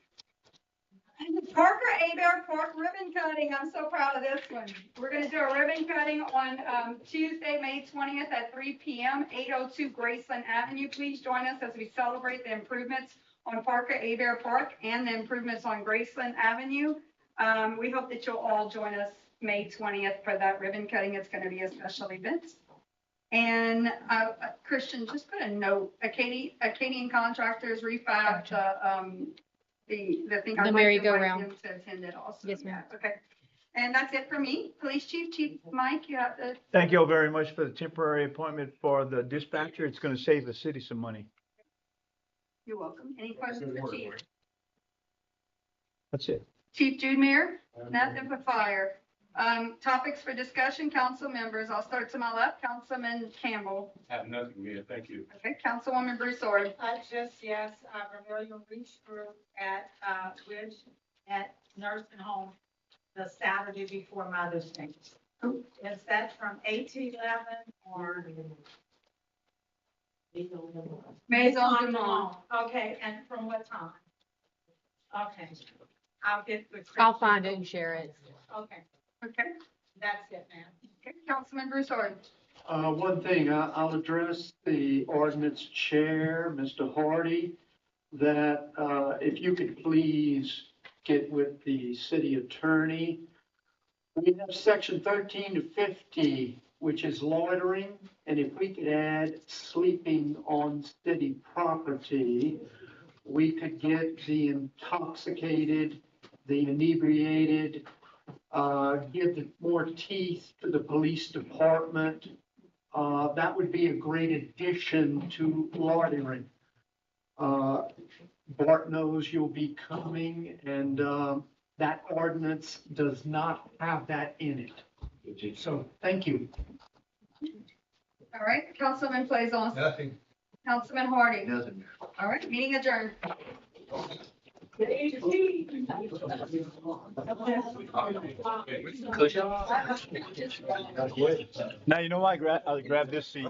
Parker Abbeville Park ribbon cutting. I'm so proud of this one. We're going to do a ribbon cutting on Tuesday, May 20th at 3 p.m., 802 Graceland Avenue. Please join us as we celebrate the improvements on Parker Abbeville Park and the improvements on Graceland Avenue. We hope that you'll all join us May 20th for that ribbon cutting. It's going to be a special event. And Christian, just put a note. Acadian Contractors refabbed the thing. The merry-go-round. To attend it also. Yes, ma'am. Okay. And that's it for me. Police Chief Mike, you have the. Thank you all very much for the temporary appointment for the dispatcher. It's going to save the city some money. You're welcome. Any questions for Chief? That's it. Chief Judemere, nothing but fire. Topics for discussion, council members. I'll start to my left. Councilman Campbell. Have nothing, Mayor. Thank you. Okay, Councilwoman Broussard. Yes, Vermillion Reach Group at, Ridge at nursing home the Saturday before Mother's Day. Is that from 8 to 11 or? Maison du Monde. Okay, and from what time? Okay, I'll get with. I'll find it and share it. Okay, Okay. that's it, ma'am. Okay, Councilman Broussard. One thing, I'll address the ordinance chair, Mr. Hardy, that if you could please get with the city attorney. We have section 13 to 50, which is loitering, and if we could add sleeping on city property, we could get the intoxicated, the inebriated, give more teeth to the police department. That would be a great addition to loitering. Bart knows you'll be coming, and that ordinance does not have that in it. So, thank you. All right, Councilman Plaisance. Nothing. Councilman Hardy. Nothing. All right, meeting adjourned. Now, you know why I grabbed this seat.